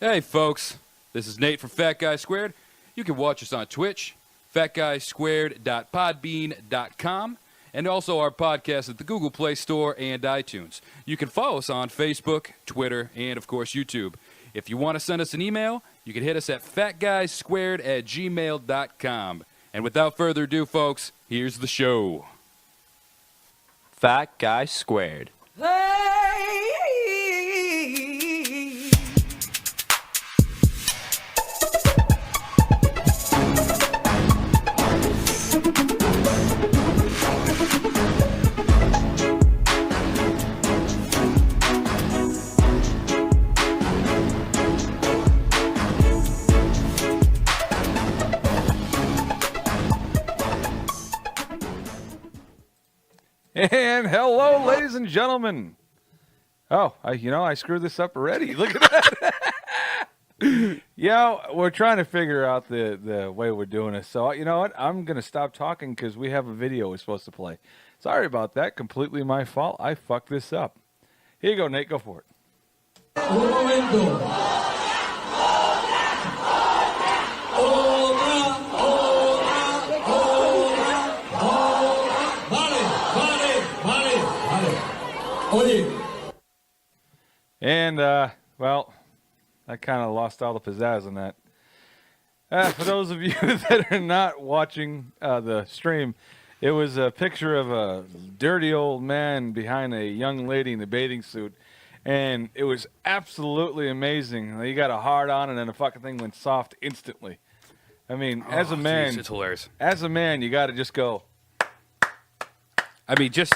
Hey folks, this is Nate from Fat Guy Squared. You can watch us on Twitch, fatguysquared.podbean.com, and also our podcast at the Google Play Store and iTunes. You can follow us on Facebook, Twitter, and of course YouTube. If you want to send us an email, you can hit us at fatguysquared@gmail.com. And without further ado, folks, here's the show. Fat Guy Squared. And hello, ladies and gentlemen. Oh, I screwed this up already. Look at that. We're trying to figure out the way we're doing this. So, you know what? I'm going to stop talking because we have a video we're supposed to play. Sorry about that. Completely my fault. I fucked this up. Here you go, Nate. Go for it. And, well, I kind of lost all the pizzazz on that. For those of you that are not watching the stream, it was a picture of a dirty old man behind a young lady in a bathing suit. And it was absolutely amazing. He got a hard on and then the fucking thing went soft instantly. I mean, as a man, geez, it's hilarious. As a man, you got to just go. I mean, just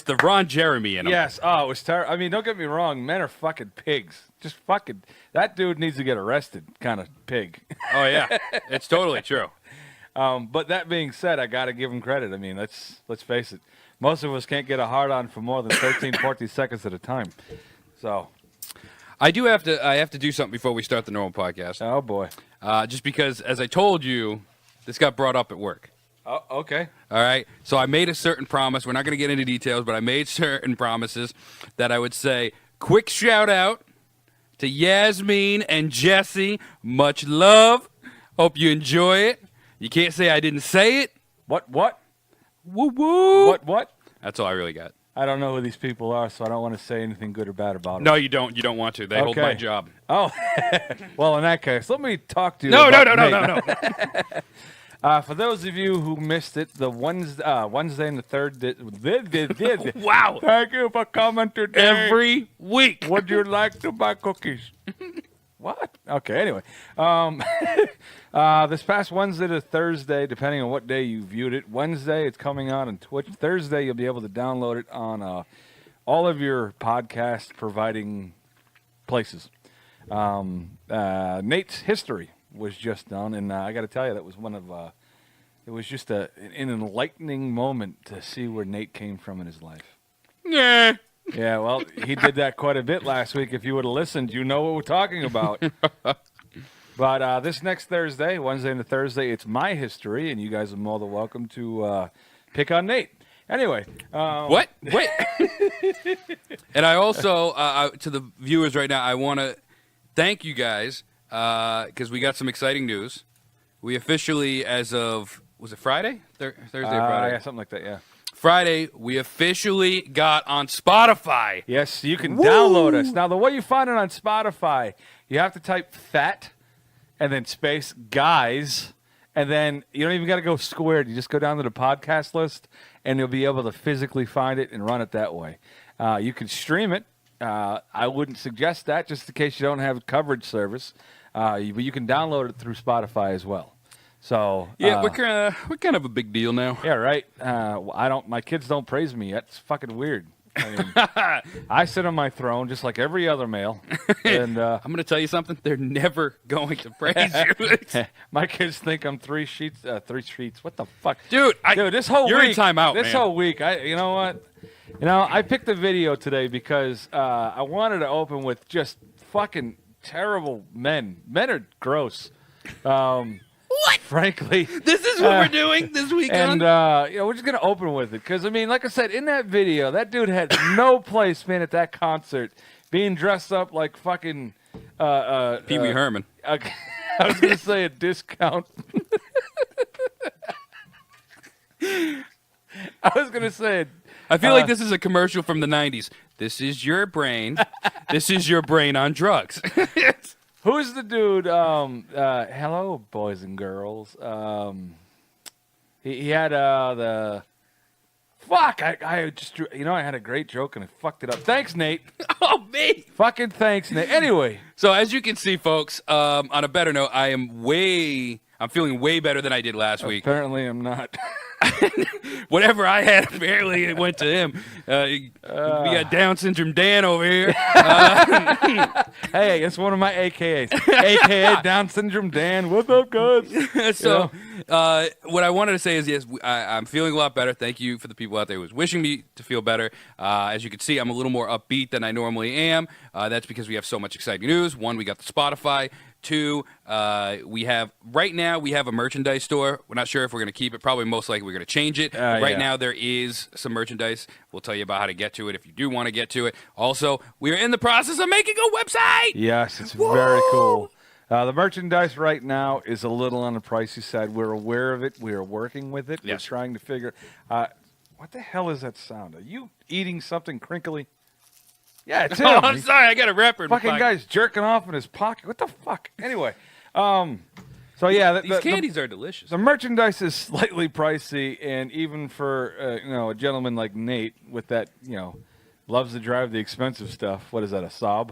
the Ron Jeremy in him. Yes. Oh, it was terrible. I mean, don't get me wrong. Men are fucking pigs. Just fucking. That dude needs to get arrested. Kind of pig. Oh yeah, it's totally true. But that being said, I got to give him credit. I mean, let's face it. Most of us can't get a hard on for more than 13, 14 seconds at a time. So, I have to do something before we start the normal podcast. Oh boy. Just because, as I told you, this got brought up at work. Oh, okay. All right. So I made a certain promise. We're not going to get into details, but I made certain promises that I would say, quick shout out to Yasmin and Jesse. Much love. Hope you enjoy it. You can't say I didn't say it. What? Woo woo. What? That's all I really got. I don't know who these people are, so I don't want to say anything good or bad about them. No, you don't. You don't want to. They hold my job. Oh. Well, in that case, let me talk to you. No. For those of you who missed it, the Wednesday and the third. Wow. Thank you for coming today. Every week. Would you like to buy cookies? What? Okay, anyway. This past Wednesday to Thursday, depending on what day you viewed it. Wednesday, it's coming out on Twitch. Thursday, you'll be able to download it on all of your podcast providing places. Nate's History was just done, and I got to tell you, that was one of it was just an enlightening moment to see where Nate came from in his life. Yeah. Yeah, well, he did that quite a bit last week. If you would have listened, you know what we're talking about. But this next Thursday, Wednesday and Thursday, it's my history, and you guys are more than welcome to pick on Nate. Anyway. What? Wait. And I also, to the viewers right now, I want to thank you guys. Because we got some exciting news. We officially, as of, was it Friday? Thursday or Friday? Yeah, something like that, yeah. Friday, we officially got on Spotify. Yes, you can download us. Now, the way you find it on Spotify, you have to type fat and then space guys, and then you don't even got to go squared. You just go down to the podcast list, and you'll be able to physically find it and run it that way. You can stream it. I wouldn't suggest that just in case you don't have coverage service. But you can download it through Spotify as well. So yeah, we're kind of a big deal now. Yeah, right. My kids don't praise me yet. It's fucking weird. I mean, I sit on my throne just like every other male. And I'm going to tell you something. They're never going to praise you. My kids think I'm three sheets. What the fuck, dude? This whole you're week, in timeout. This whole week, you know what? I picked the video today because I wanted to open with just fucking terrible men. Men are gross. What? Frankly. This is what we're doing this weekend? And, we're just going to open with it. Because, I mean, like I said, in that video, that dude had no place being at that concert, being dressed up like fucking Pee Wee Herman. I was going to say a discount. I was going to say. I feel like this is a commercial from the 90s. This is your brain. This is your brain on drugs. Who's the dude? Hello, boys and girls. He had the. Fuck! I just drew. I had a great joke and I fucked it up. Thanks, Nate. Oh, me. Fucking thanks, Nate. Anyway. So as you can see, folks, on a better note, I'm feeling way better than I did last week. Apparently, I'm not. Whatever I had, apparently it went to him. We got Down syndrome Dan over here. Hey, it's one of my AKAs. AKA Down syndrome Dan. What's up, guys? So, what I wanted to say is, yes, I'm feeling a lot better. Thank you for the people out there who was wishing me to feel better. As you can see, I'm a little more upbeat than I normally am. That's because we have so much exciting news. One, we got the Spotify. Two, we have a merchandise store. We're not sure if we're going to keep it. Probably most likely we're going to change it. Right now there is some merchandise. We'll tell you about how to get to it if you do want to get to it. Also, we're in the process of making a website. Yes, it's very cool. The merchandise right now is a little on the pricey side. We're aware of it. We are working with it. Yes. We're trying to figure. What the hell is that sound? Are you eating something crinkly? Yeah, it's him. Oh, I'm sorry. I got a rapper in my Fucking pocket. guy's jerking off in his pocket. What the fuck? Anyway, so yeah, These candies are delicious. the merchandise is slightly pricey, and even for a gentleman like Nate with that loves to drive the expensive stuff. What is that? A Saab?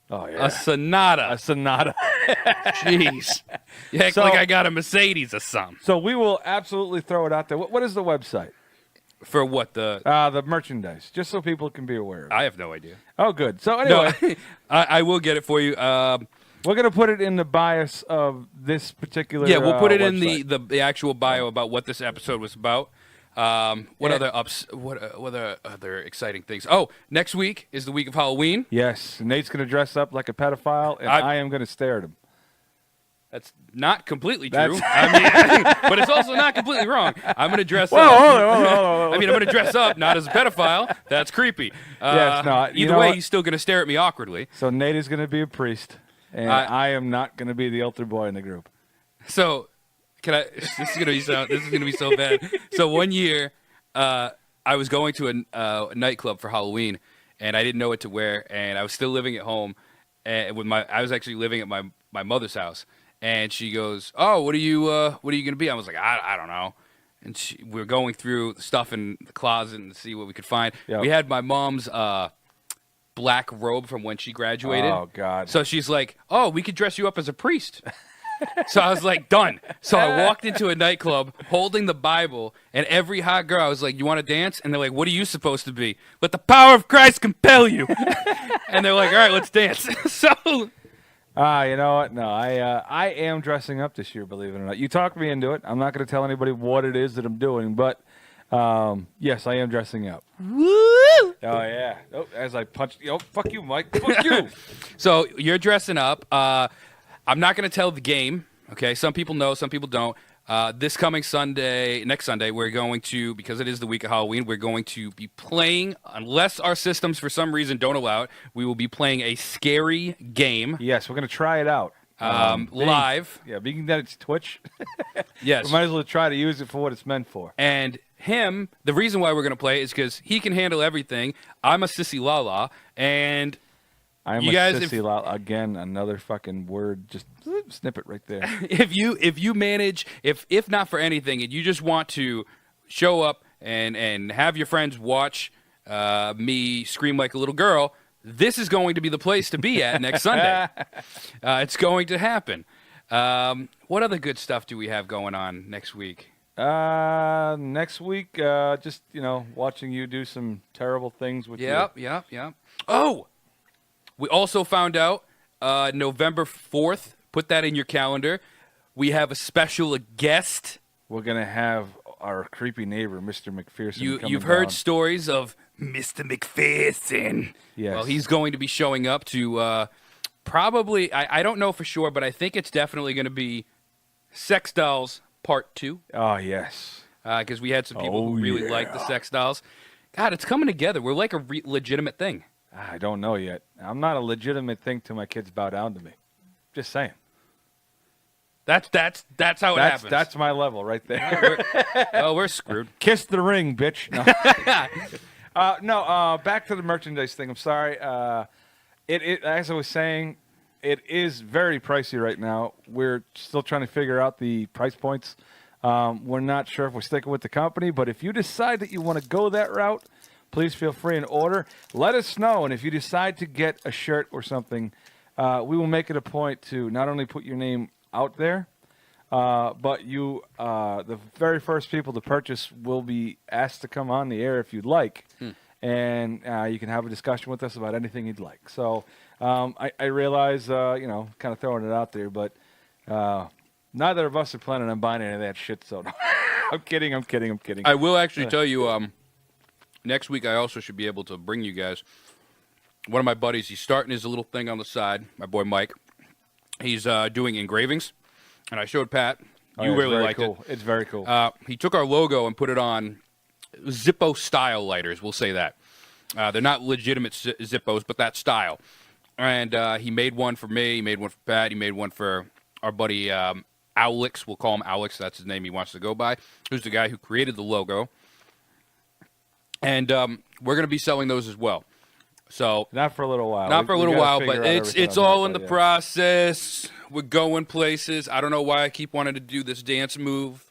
Oh yeah, A Sonata. a Sonata. Jeez. You act like I got a Mercedes or something. So we will absolutely throw it out there. What is the website? For what? The merchandise, just so people can be aware of it. I have no idea. Oh, good. So anyway, No, I will get it for you. we're going to put it in the bias of this particular Yeah, we'll put it in website. the actual bio about what this episode was about. What other exciting things? Oh, next week is the week of Halloween. Yes, Nate's going to dress up like a pedophile, and I am going to stare at him. That's not completely true. I mean, but it's also not completely wrong. I'm going to dress up. Whoa. I mean, I'm going to dress up not as a pedophile. That's creepy. Yes, no, you Either know way, what? he's still going to stare at me awkwardly. So Nate is going to be a priest, and I am not going to be the altar boy in the group. So, can I? This is going to be so bad. So one year, I was going to a nightclub for Halloween, and I didn't know what to wear, and I was still living at home, and I was actually living at my mother's house. And she goes, "Oh, what are you gonna be?" I was like, "I don't know." And we were going through stuff in the closet and see what we could find. Yep. We had my mom's black robe from when she graduated. Oh God! So she's like, "Oh, we could dress you up as a priest." So I was like, "Done." So I walked into a nightclub holding the Bible, and every hot girl, I was like, "You want to dance?" And they're like, "What are you supposed to be?" "Let the power of Christ compel you." And they're like, "All right, let's dance." So. You know what? No, I am dressing up this year, believe it or not. You talked me into it. I'm not going to tell anybody what it is that I'm doing, but yes, I am dressing up. Woo! Oh, yeah. Oh, as I punch. Oh, fuck you, Mike. Fuck you. So you're dressing up. I'm not going to tell the game, okay? Some people know, some people don't. This coming Sunday, next Sunday, we're going to, because it is the week of Halloween, we're going to be playing, unless our systems for some reason don't allow it, we will be playing a scary game. Yes, we're going to try it out. Live. Being that it's Twitch, Yes. we might as well try to use it for what it's meant for. And the reason why we're going to play it is because he can handle everything. I'm a sissy la-la, and I'm you a guys, sissy again, another fucking word, just snip it right there. if you manage, if not for anything, and you just want to show up and have your friends watch me scream like a little girl, this is going to be the place to be at next Sunday. It's going to happen. What other good stuff do we have going on next week? Next week, just watching you do some terrible things with Yep. Oh, we also found out November 4th. Put that in your calendar. We have a special guest. We're gonna have our creepy neighbor, Mr. McPherson. You've heard stories of Mr. McPherson. Yes. Well, he's going to be showing up to probably. I don't know for sure, but I think it's definitely going to be Sex Dolls Part 2. Oh yes. Because we had some people who really like the Sex Dolls. God, it's coming together. We're like a legitimate thing. I don't know yet. I'm not a legitimate thing till my kids bow down to me. Just saying. That's how it happens. That's my level right there. We're screwed. Kiss the ring, bitch. No. Back to the merchandise thing. I'm sorry. It as I was saying, it is very pricey right now. We're still trying to figure out the price points. We're not sure if we're sticking with the company, but if you decide that you want to go that route, please feel free and order. Let us know, and if you decide to get a shirt or something, we will make it a point to not only put your name out there, but you, the very first people to purchase will be asked to come on the air if you'd like, and you can have a discussion with us about anything you'd like. So I realize, kind of throwing it out there, but neither of us are planning on buying any of that shit. So I'm kidding. I will actually tell you, next week I also should be able to bring you guys. One of my buddies, he's starting his little thing on the side. My boy Mike, he's doing engravings, and I showed Pat. You really liked it. It's very cool. He took our logo and put it on Zippo style lighters. We'll say that. They're not legitimate Zippos, but that style. And he made one for me. He made one for Pat. He made one for our buddy Alex. We'll call him Alex. That's his name he wants to go by. Who's the guy who created the logo. And we're going to be selling those as well. So not for a little while. Not for a little while, but it's all in the process. We're going places. I don't know why I keep wanting to do this dance move.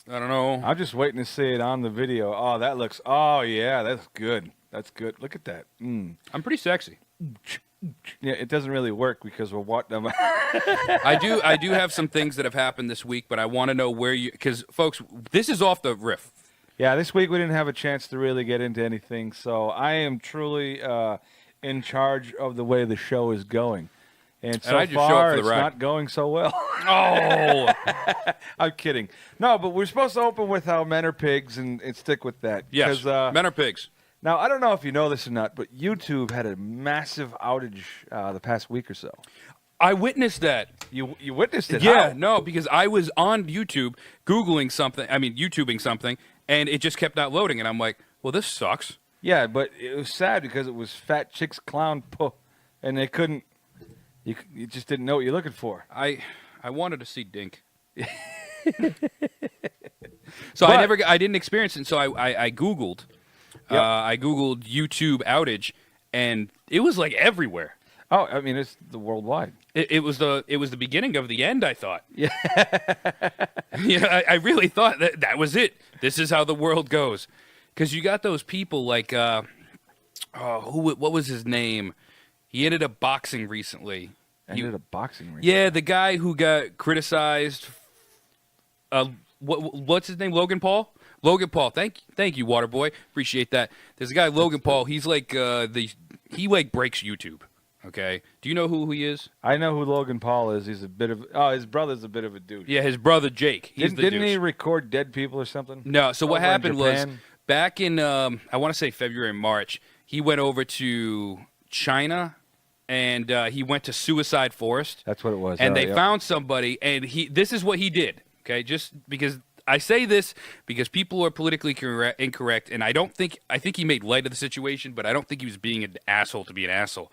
I don't know. I'm just waiting to see it on the video. Oh, that looks. Oh yeah, that's good. That's good. Look at that. I'm pretty sexy. Yeah, it doesn't really work because we're what. I do have some things that have happened this week, but I want to know where you, because folks, this is off the riff. Yeah, this week we didn't have a chance to really get into anything, so I am truly in charge of the way the show is going. And so far, it's not going so well. Oh! I'm kidding. No, but we're supposed to open with how men are pigs and stick with that. Yes, men are pigs. Now, I don't know if you know this or not, but YouTube had a massive outage the past week or so. I witnessed that. You witnessed it? Yeah, How? no, because I was on YouTube YouTubing something, and it just kept not loading, and I'm like, well, this sucks. Yeah, but it was sad because it was Fat Chicks Clown Puh, and they couldn't. You just didn't know what you're looking for. I wanted to see Dink. So I didn't experience it, so I Googled. Yep. I Googled YouTube outage, and it was like everywhere. Oh, I mean, it's the worldwide. It was the beginning of the end, I thought. Yeah. Yeah, I really thought that was it. This is how the world goes. Because you got those people like, what was his name? He ended up boxing recently. Yeah, the guy who got criticized. What's his name? Logan Paul? Logan Paul. Thank you, Waterboy. Appreciate that. There's a guy, Logan Paul. He's like, he breaks YouTube. Okay. Do you know who he is? I know who Logan Paul is. He's a bit of his brother's a bit of a dude. Yeah, his brother Jake. Didn't he record dead people or something? No. So what happened was back in I want to say February, March, he went over to China and he went to Suicide Forest. That's what it was. And they found somebody, and this is what he did. Okay, just because I say this because people are politically incorrect, and I think he made light of the situation, but I don't think he was being an asshole to be an asshole.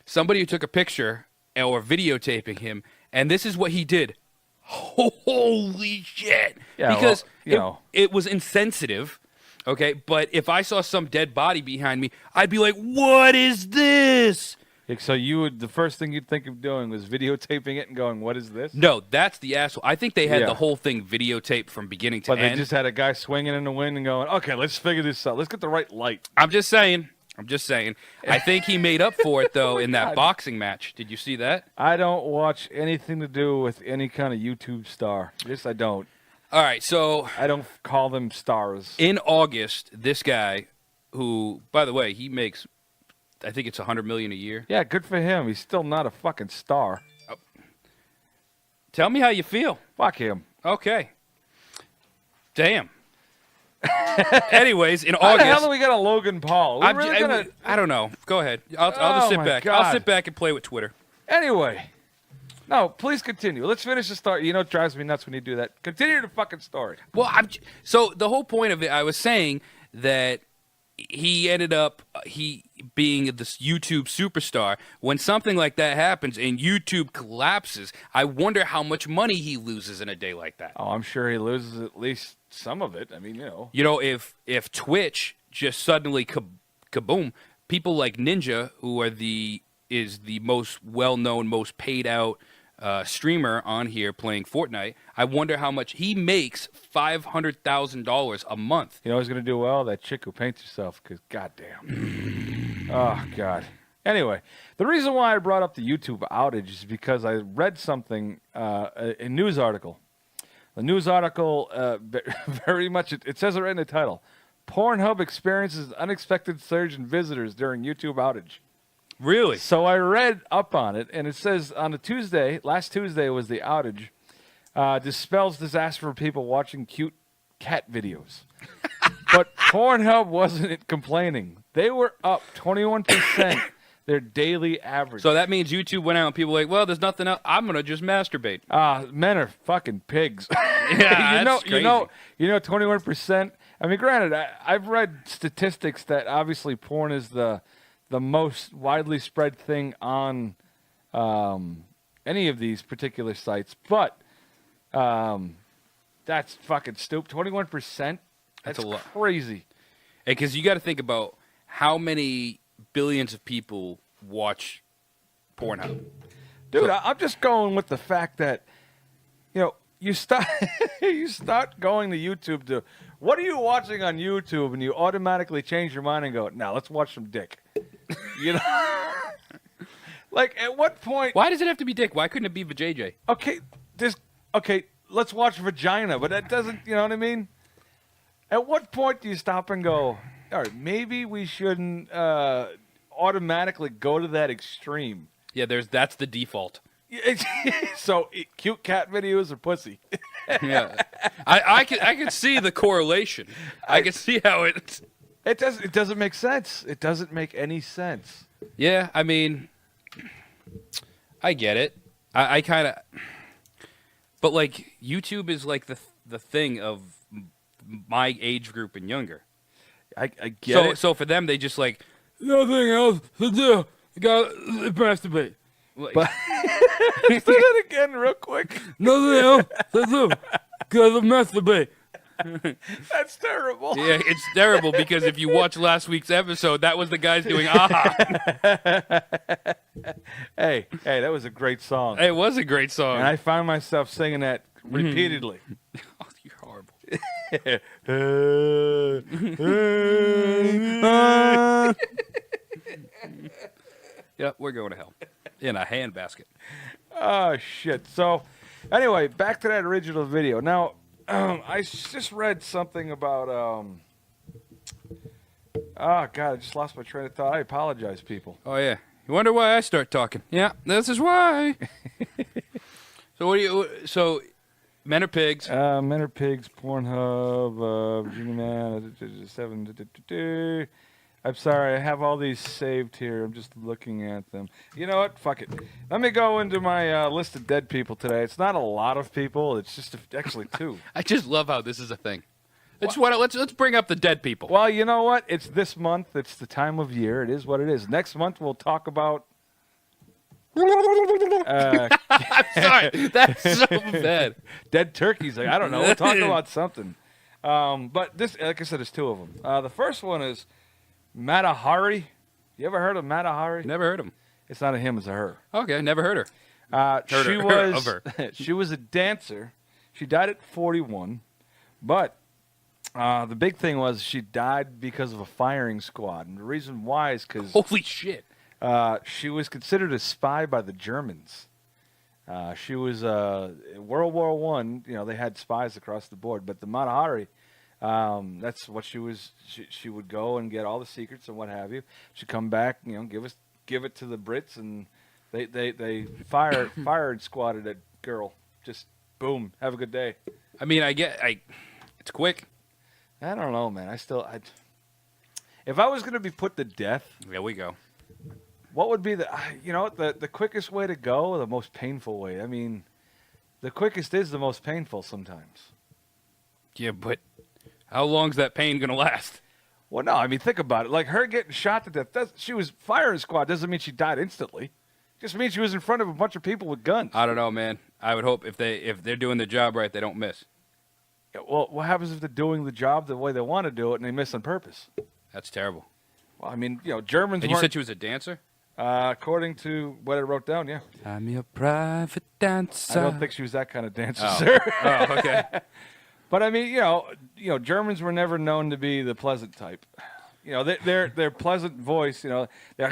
Somebody who took a picture or videotaping him, and this is what he did. Holy shit! Yeah, because well, it was insensitive, okay? But if I saw some dead body behind me, I'd be like, what is this? So the first thing you'd think of doing was videotaping it and going, what is this? No, that's the asshole. I think they had the whole thing videotaped from beginning to end. But they just had a guy swinging in the wind and going, okay, let's figure this out. Let's get the right light. I'm just saying. I think he made up for it, though, in that boxing match. Did you see that? I don't watch anything to do with any kind of YouTube star. I don't. All right, so I don't call them stars. In August, this guy, who, by the way, he makes, I think it's $100 million a year. Yeah, good for him. He's still not a fucking star. Oh. Tell me how you feel. Fuck him. Okay. Damn. Anyways, in August, how the hell do we get a Logan Paul? I don't know. Go ahead. I'll just sit back. God. I'll sit back and play with Twitter. Anyway, no, please continue. Let's finish the story. You know, it drives me nuts when you do that. Continue the fucking story. Well, so the whole point of it, I was saying that he ended up he being this YouTube superstar. When something like that happens and YouTube collapses, I wonder how much money he loses in a day like that. Oh, I'm sure he loses at least some of it. I mean, you know. You know, if Twitch just suddenly kaboom, people like Ninja, who is the most well-known, most paid-out streamer on here playing Fortnite, I wonder how much he makes. $500,000 a month. You know who's going to do well? That chick who paints herself, because goddamn. Oh, God. Anyway, the reason why I brought up the YouTube outage is because I read something, a news article. The news article, very much, it says it right in the title. Pornhub experiences unexpected surge in visitors during YouTube outage. Really? So I read up on it, and it says on a Tuesday, last Tuesday was the outage, dispels disaster for people watching cute cat videos. But Pornhub wasn't complaining. They were up 21%, their daily average. So that means YouTube went out and people were like, well, there's nothing else. I'm going to just masturbate. Men are fucking pigs. Yeah, that's crazy. You know, 21%. I mean, granted, I've read statistics that obviously porn is the most widely spread thing on any of these particular sites, but that's fucking stupid. 21%. That's a lot. Crazy. Because you got to think about how many billions of people watch Pornhub. Dude, So- I'm just going with the fact that, you know, you start going to YouTube to, what are you watching on YouTube? And you automatically change your mind and go, now let's watch some dick. You know? Like, at what point? Why does it have to be dick? Why couldn't it be vajayjay? Okay, let's watch vagina, but that doesn't, you know what I mean? At what point do you stop and go, all right, maybe we shouldn't automatically go to that extreme? Yeah, that's the default. So, cute cat videos or pussy? Yeah, I could see the correlation. I can see how it. It doesn't make sense. It doesn't make any sense. Yeah, I mean, I get it. I kind of, but like YouTube is like the thing of my age group and younger. I get it. So for them, they just like nothing else to do. Got to masturbate. Like, But say that again real quick. nothing else to do. Got to masturbate. That's terrible. Yeah, it's terrible because if you watch last week's episode, that was the guys doing aha. Hey, that was a great song. It was a great song. And I found myself singing that repeatedly. Oh, you're horrible. Yep, we're going to hell in a handbasket. Oh, shit. So, anyway, back to that original video. Now, I just read something about, oh, God, I just lost my train of thought. I apologize, people. Oh yeah, you wonder why I start talking? Yeah, this is why. So men are pigs. Men are pigs, Pornhub, Virginia Man, 7. I'm sorry, I have all these saved here. I'm just looking at them. You know what? Fuck it. Let me go into my list of dead people today. It's not a lot of people. It's just actually 2. I just love how this is a thing. Let's bring up the dead people. Well, you know what? It's this month. It's the time of year. It is what it is. Next month we'll talk about. I'm sorry, that's so bad. Dead turkeys. Like, I don't know. We'll talk about something. But this, like I said, there's 2 of them. The first one is Matahari. You ever heard of Matahari? Never heard of him. It's not a him. It's a her. Okay, never heard her. She was a dancer. She died at 41, but the big thing was she died because of a firing squad, and the reason why is because Holy shit! she was considered a spy by the Germans. She was World War I. You know, they had spies across the board, but the Matahari, that's what she was. She would go and get all the secrets and what have you. She'd come back, you know, give it to the Brits, and they fired squatted that girl. Just boom, have a good day. I mean, it's quick. I don't know, man. If I was going to be put to death, There we go. what would be the quickest way to go, or the most painful way? I mean, the quickest is the most painful sometimes. Yeah, but how long's that pain gonna last? Well, no, I mean, think about it. Like, her getting shot to death, she was firing squad doesn't mean she died instantly. Just means she was in front of a bunch of people with guns. I don't know, man. I would hope if they're doing the job right, they don't miss. Yeah, well, what happens if they're doing the job the way they want to do it and they miss on purpose? That's terrible. Well, I mean, Germans And you weren't... said she was a dancer? according to what I wrote down, yeah. I'm your private dancer. I don't think she was that kind of dancer, Oh. sir. Oh, okay. But I mean, Germans were never known to be the pleasant type. Their pleasant voice. They're We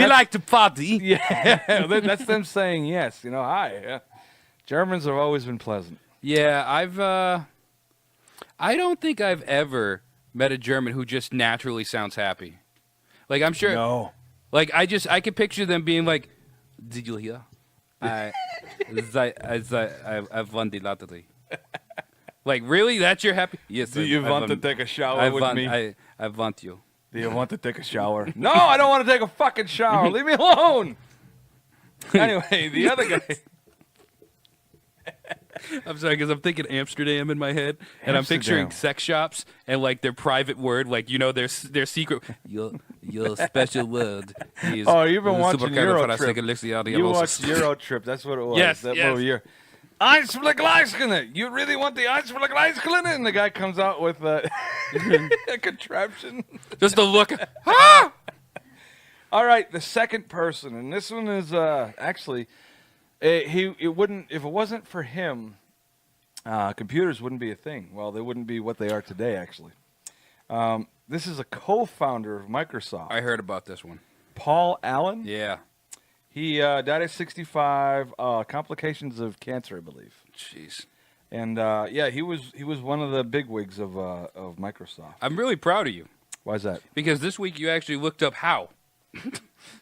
like to party. yeah. That's them saying yes. Hi. Germans have always been pleasant. Yeah, I don't think I've ever met a German who just naturally sounds happy. Like, I'm sure. No. Like, I could picture them being like, "Did you hear? I won the lottery." Like, really? That's your happy? Yes. Do you want to take a shower with me? I want you. Do you want to take a shower? No, I don't want to take a fucking shower. Leave me alone. Anyway, the other guy. I'm sorry, because I'm thinking Amsterdam in my head, and I'm picturing sex shops and like their private word, like their secret. Your special word is. Oh, you've been watching Euro Trip. You You watched Euro Trip. That's what it was. Yes, that yes. movie. Eisfleckleiskene. You really want the Eisfleckleiskene? And the guy comes out with a contraption. Just the look. Ah! All right, the second person, and this one is actually, it wouldn't, if it wasn't for him, computers wouldn't be a thing. Well, they wouldn't be what they are today, actually. This is a co-founder of Microsoft. I heard about this one. Paul Allen. Yeah. He died at 65, complications of cancer, I believe. Jeez. And he was one of the bigwigs of Microsoft. I'm really proud of you. Why is that? Because this week you actually looked up how.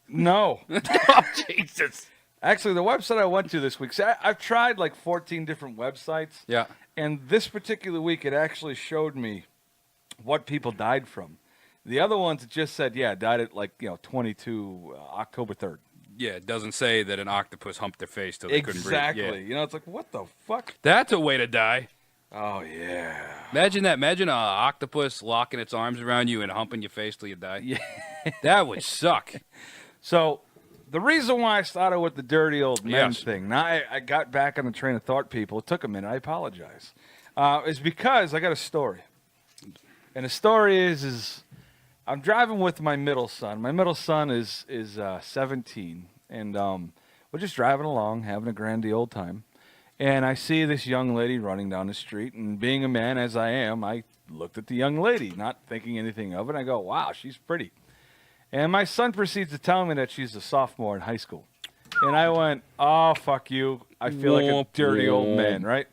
No. Oh, Jesus. Actually, the website I went to this week, see, I've tried like 14 different websites. Yeah. And this particular week, it actually showed me what people died from. The other ones, it just said, died at 22, October 3rd. Yeah, it doesn't say that an octopus humped their face till they couldn't breathe. Exactly. Yeah. It's like, what the fuck? That's a way to die. Oh, yeah. Imagine that. Imagine an octopus locking its arms around you and humping your face till you die. Yeah. That would suck. So, the reason why I started with the dirty old men Yes. thing, now I got back on the train of thought, people. It took a minute. I apologize. Is because I got a story. And the story is I'm driving with my middle son. My middle son is 17, and we're just driving along, having a grandy old time. And I see this young lady running down the street, and being a man as I am, I looked at the young lady, not thinking anything of it. I go, wow, she's pretty. And my son proceeds to tell me that she's a sophomore in high school. And I went, oh, fuck you. I feel like a dirty old man, right?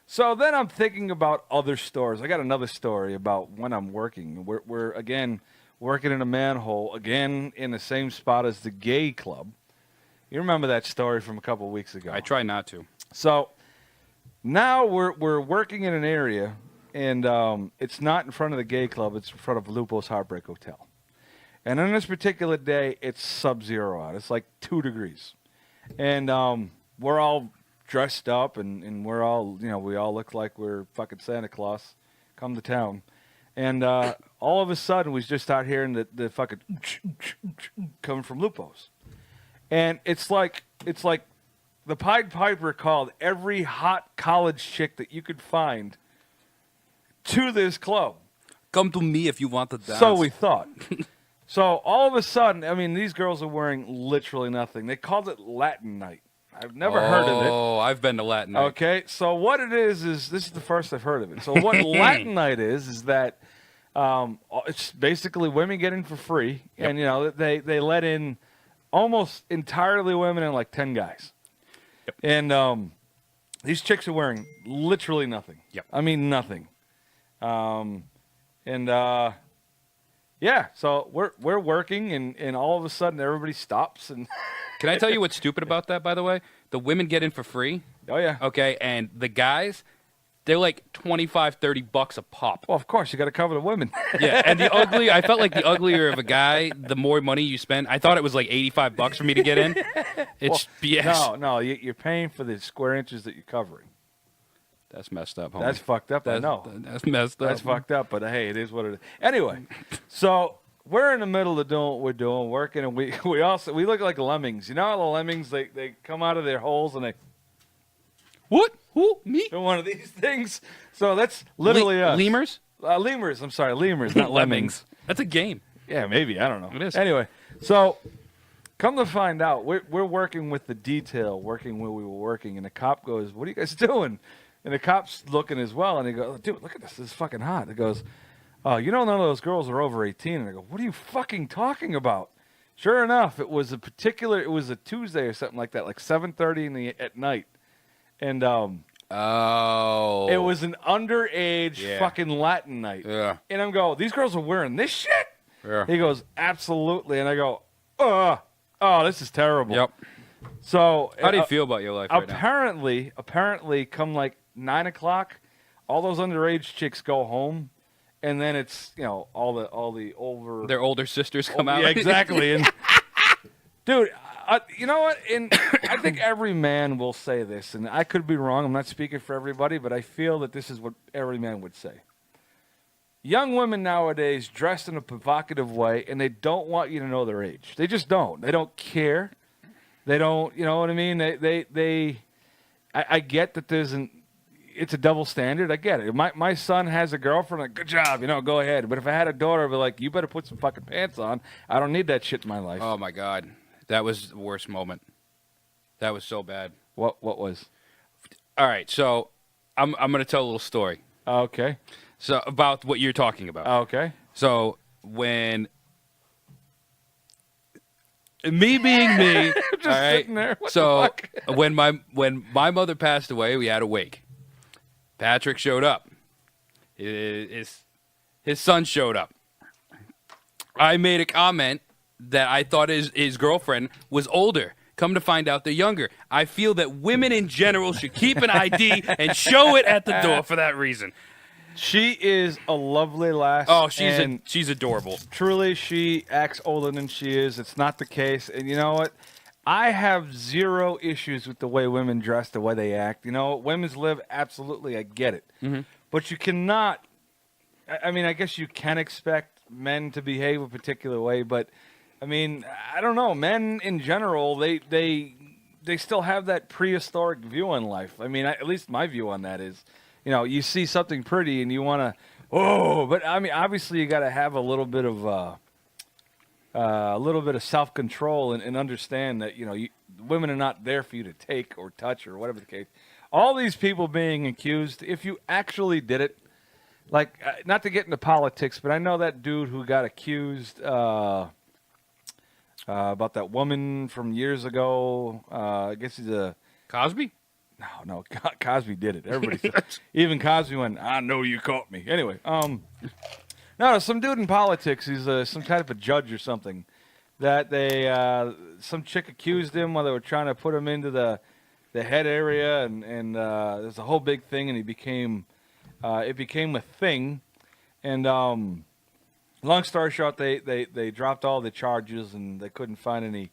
So then I'm thinking about other stories. I got another story about when I'm working. We're again, working in a manhole, again, in the same spot as the gay club. You remember that story from a couple of weeks ago. I try not to. So now we're working in an area, and it's not in front of the gay club. It's in front of Lupo's Heartbreak Hotel. And on this particular day, it's sub-zero out. It's like 2 degrees. And we're all dressed up, and we're all, we all look like we're fucking Santa Claus come to town. And all of a sudden, we just start hearing the fucking coming from Lupo's. And it's like the Pied Piper called every hot college chick that you could find to this club. Come to me if you want to dance. So we thought. So all of a sudden, I mean, these girls are wearing literally nothing. They called it Latin Night. I've never heard of it. Oh, I've been to Latin Night. Okay, so what it is this is the first I've heard of it. So what Latin Night is that it's basically women getting for free, Yep. and they let in almost entirely women and like 10 guys. Yep. And these chicks are wearing literally nothing. Yep. I mean nothing. Yeah, so we're working, and all of a sudden everybody stops and. Can I tell you what's stupid about that, by the way? The women get in for free. Oh yeah. Okay, and the guys, they're like $25, $30 a pop. Well, of course you got to cover the women. Yeah, and I felt like the uglier of a guy, the more money you spend. I thought it was like $85 for me to get in. It's BS. No, you're paying for the square inches that you're covering. That's messed up, homie. That's fucked up. I know. That's messed up. That's fucked up, but hey, it is what it is. Anyway, so we're in the middle of doing what we're doing, working, and we look like lemmings. You know how the lemmings, they come out of their holes and they What? Who? Me? do one of these things? So that's literally us. Lemurs? Lemurs. I'm sorry, lemurs, not lemmings. That's a game. Yeah, maybe. I don't know. It is. Anyway, so come to find out, we're working with the detail, working where we were working, and the cop goes, "What are you guys doing?" And the cop's looking as well, and he goes, "Dude, look at this. This is fucking hot." He goes, "Oh, you know none of those girls are over 18." And I go, "What are you fucking talking about?" Sure enough, it was a Tuesday or something like that, like 7:30 at night. And Oh. it was an underage fucking Latin night. Yeah. And I'm going, "These girls are wearing this shit?" Yeah. He goes, "Absolutely." And I go, "Oh, this is terrible." Yep. So How do you feel about your life right now? apparently, come like 9 o'clock, all those underage chicks go home, and then it's all the over Their older sisters come out. Yeah, exactly. And dude, you know what? And I think every man will say this, and I could be wrong. I'm not speaking for everybody, but I feel that this is what every man would say. Young women nowadays dress in a provocative way, and they don't want you to know their age. They just don't. They don't care. They don't, you know what I mean? I get that it's a double standard. I get it. My son has a girlfriend. Like, good job, go ahead. But if I had a daughter, I'd be like, you better put some fucking pants on. I don't need that shit in my life. Oh my God, that was the worst moment. That was so bad. What was? All right, so I'm gonna tell a little story. Okay. So about what you're talking about. Okay. So when me being me, Just all right. sitting there. What So the fuck? when my mother passed away, we had a wake. Patrick showed up. His son showed up. I made a comment that I thought his girlfriend was older. Come to find out they're younger. I feel that women in general should keep an ID and show it at the door for that reason. She is a lovely lass. Oh, and she's adorable. truly, she acts older than she is. It's not the case. And you know what? I have zero issues with the way women dress, the way they act. Women's live, absolutely, I get it. Mm-hmm. But you cannot, I mean, I guess you can expect men to behave a particular way, but, I mean, I don't know. Men in general, they still have that prehistoric view on life. I mean, at least my view on that is, you see something pretty and you want to, but I mean, obviously you got to have a little bit of self-control and understand that, women are not there for you to take or touch or whatever the case. All these people being accused, if you actually did it, like, not to get into politics, but I know that dude who got accused about that woman from years ago. I guess he's a... Cosby? No, Cosby did it. Everybody said, even Cosby went, "I know you caught me." Anyway, no, some dude in politics. He's some kind of a judge or something. That some chick accused him while they were trying to put him into the head area, and there's a whole big thing, and it became a thing. And long story short, they dropped all the charges, and they couldn't find any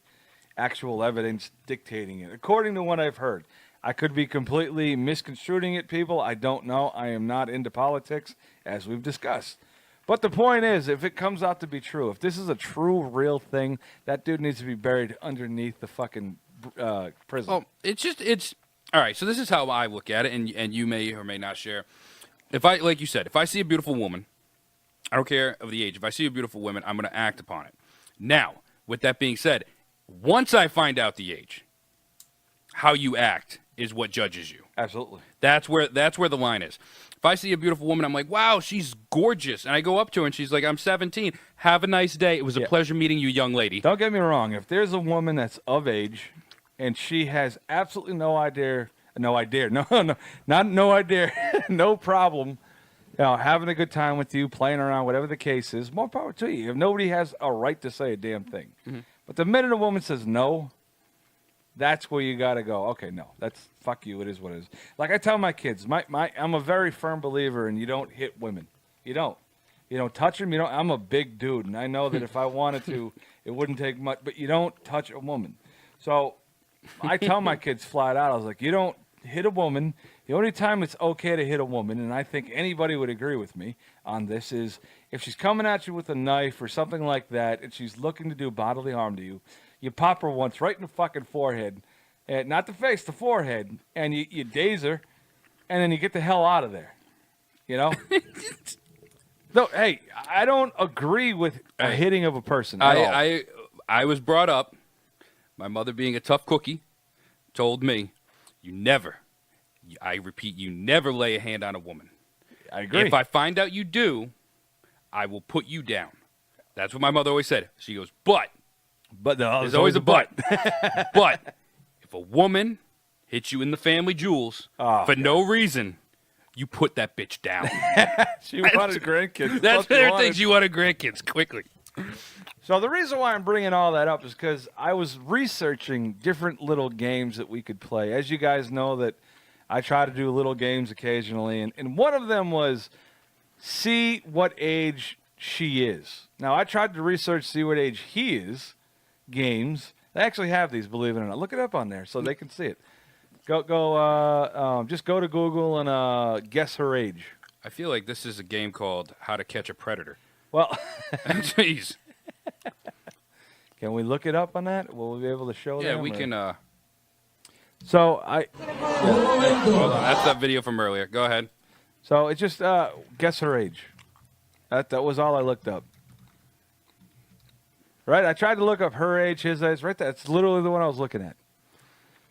actual evidence dictating it, according to what I've heard. I could be completely misconstruing it, people. I don't know. I am not into politics, as we've discussed. But the point is, if it comes out to be true, if this is a true, real thing, that dude needs to be buried underneath the fucking prison. Well, it's all right. So this is how I look at it, and you may or may not share. Like you said, if I see a beautiful woman, I don't care of the age. If I see a beautiful woman, I'm going to act upon it. Now, with that being said, once I find out the age, how you act is what judges you. Absolutely. That's where the line is. If I see a beautiful woman, I'm like, wow, she's gorgeous. And I go up to her and she's like, I'm 17. Have a nice day. It was a pleasure meeting you, young lady. Don't get me wrong. If there's a woman that's of age and she has absolutely no idea, no problem, having a good time with you, playing around, whatever the case is, more power to you. If nobody has a right to say a damn thing. Mm-hmm. But the minute a woman says no, that's where you got to go, okay, no, that's, fuck you, it is what it is. Like I tell my kids, I'm a very firm believer in you don't hit women. You don't touch them, I'm a big dude, and I know that if I wanted to, it wouldn't take much, but you don't touch a woman. So I tell my kids flat out, I was like, you don't hit a woman, the only time it's okay to hit a woman, and I think anybody would agree with me on this, is if she's coming at you with a knife or something like that, and she's looking to do bodily harm to you, you pop her once right in the fucking forehead, and not the face, the forehead, and you daze her, and then you get the hell out of there. You know? No, hey, I don't agree with a hitting of a person at all. I was brought up, my mother being a tough cookie, told me, you never, I repeat, you never lay a hand on a woman. I agree. If I find out you do, I will put you down. That's what my mother always said. She goes, but there's always a but. But if a woman hits you in the family jewels for no reason, you put that bitch down. She wanted grandkids. That's their thing. She wanted grandkids quickly. So the reason why I'm bringing all that up is because I was researching different little games that we could play. As you guys know, that I try to do little games occasionally, and one of them was see what age she is. Now, I tried to research see what age he is games. They actually have these, believe it or not. Look it up on there so they can see it. Just go to Google and guess her age. I feel like this is a game called How to Catch a Predator. Well, Jeez. Can we look it up on that? Will we be able to show them? Yeah, we can. So Hold on. That's that video from earlier. Go ahead. So it's just guess her age. That was all I looked up. Right? I tried to look up her age, his age. Right there. That's literally the one I was looking at.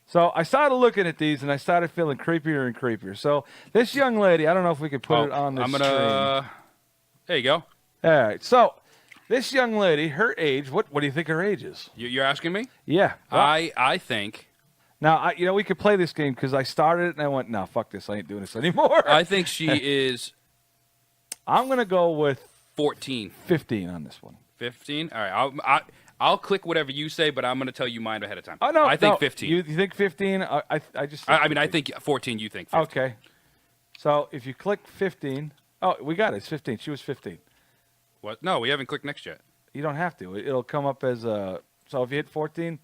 So I started looking at these, and I started feeling creepier and creepier. So this young lady, I don't know if we could put it on the screen. There you go. All right. So this young lady, her age, what do you think her age is? You're asking me? Yeah. Well, I think. Now, we could play this game because I started it, and I went, no, fuck this. I ain't doing this anymore. I think she is I'm going to go with 14. 15 on this one. 15? All right. I'll click whatever you say, but I'm going to tell you mine ahead of time. Oh, no. I think 15. You think 15? I think 14, you think 15. Okay. So if you click 15. Oh, we got it. It's 15. She was 15. What? No, we haven't clicked next yet. You don't have to. It'll come up as a. So if you hit 14.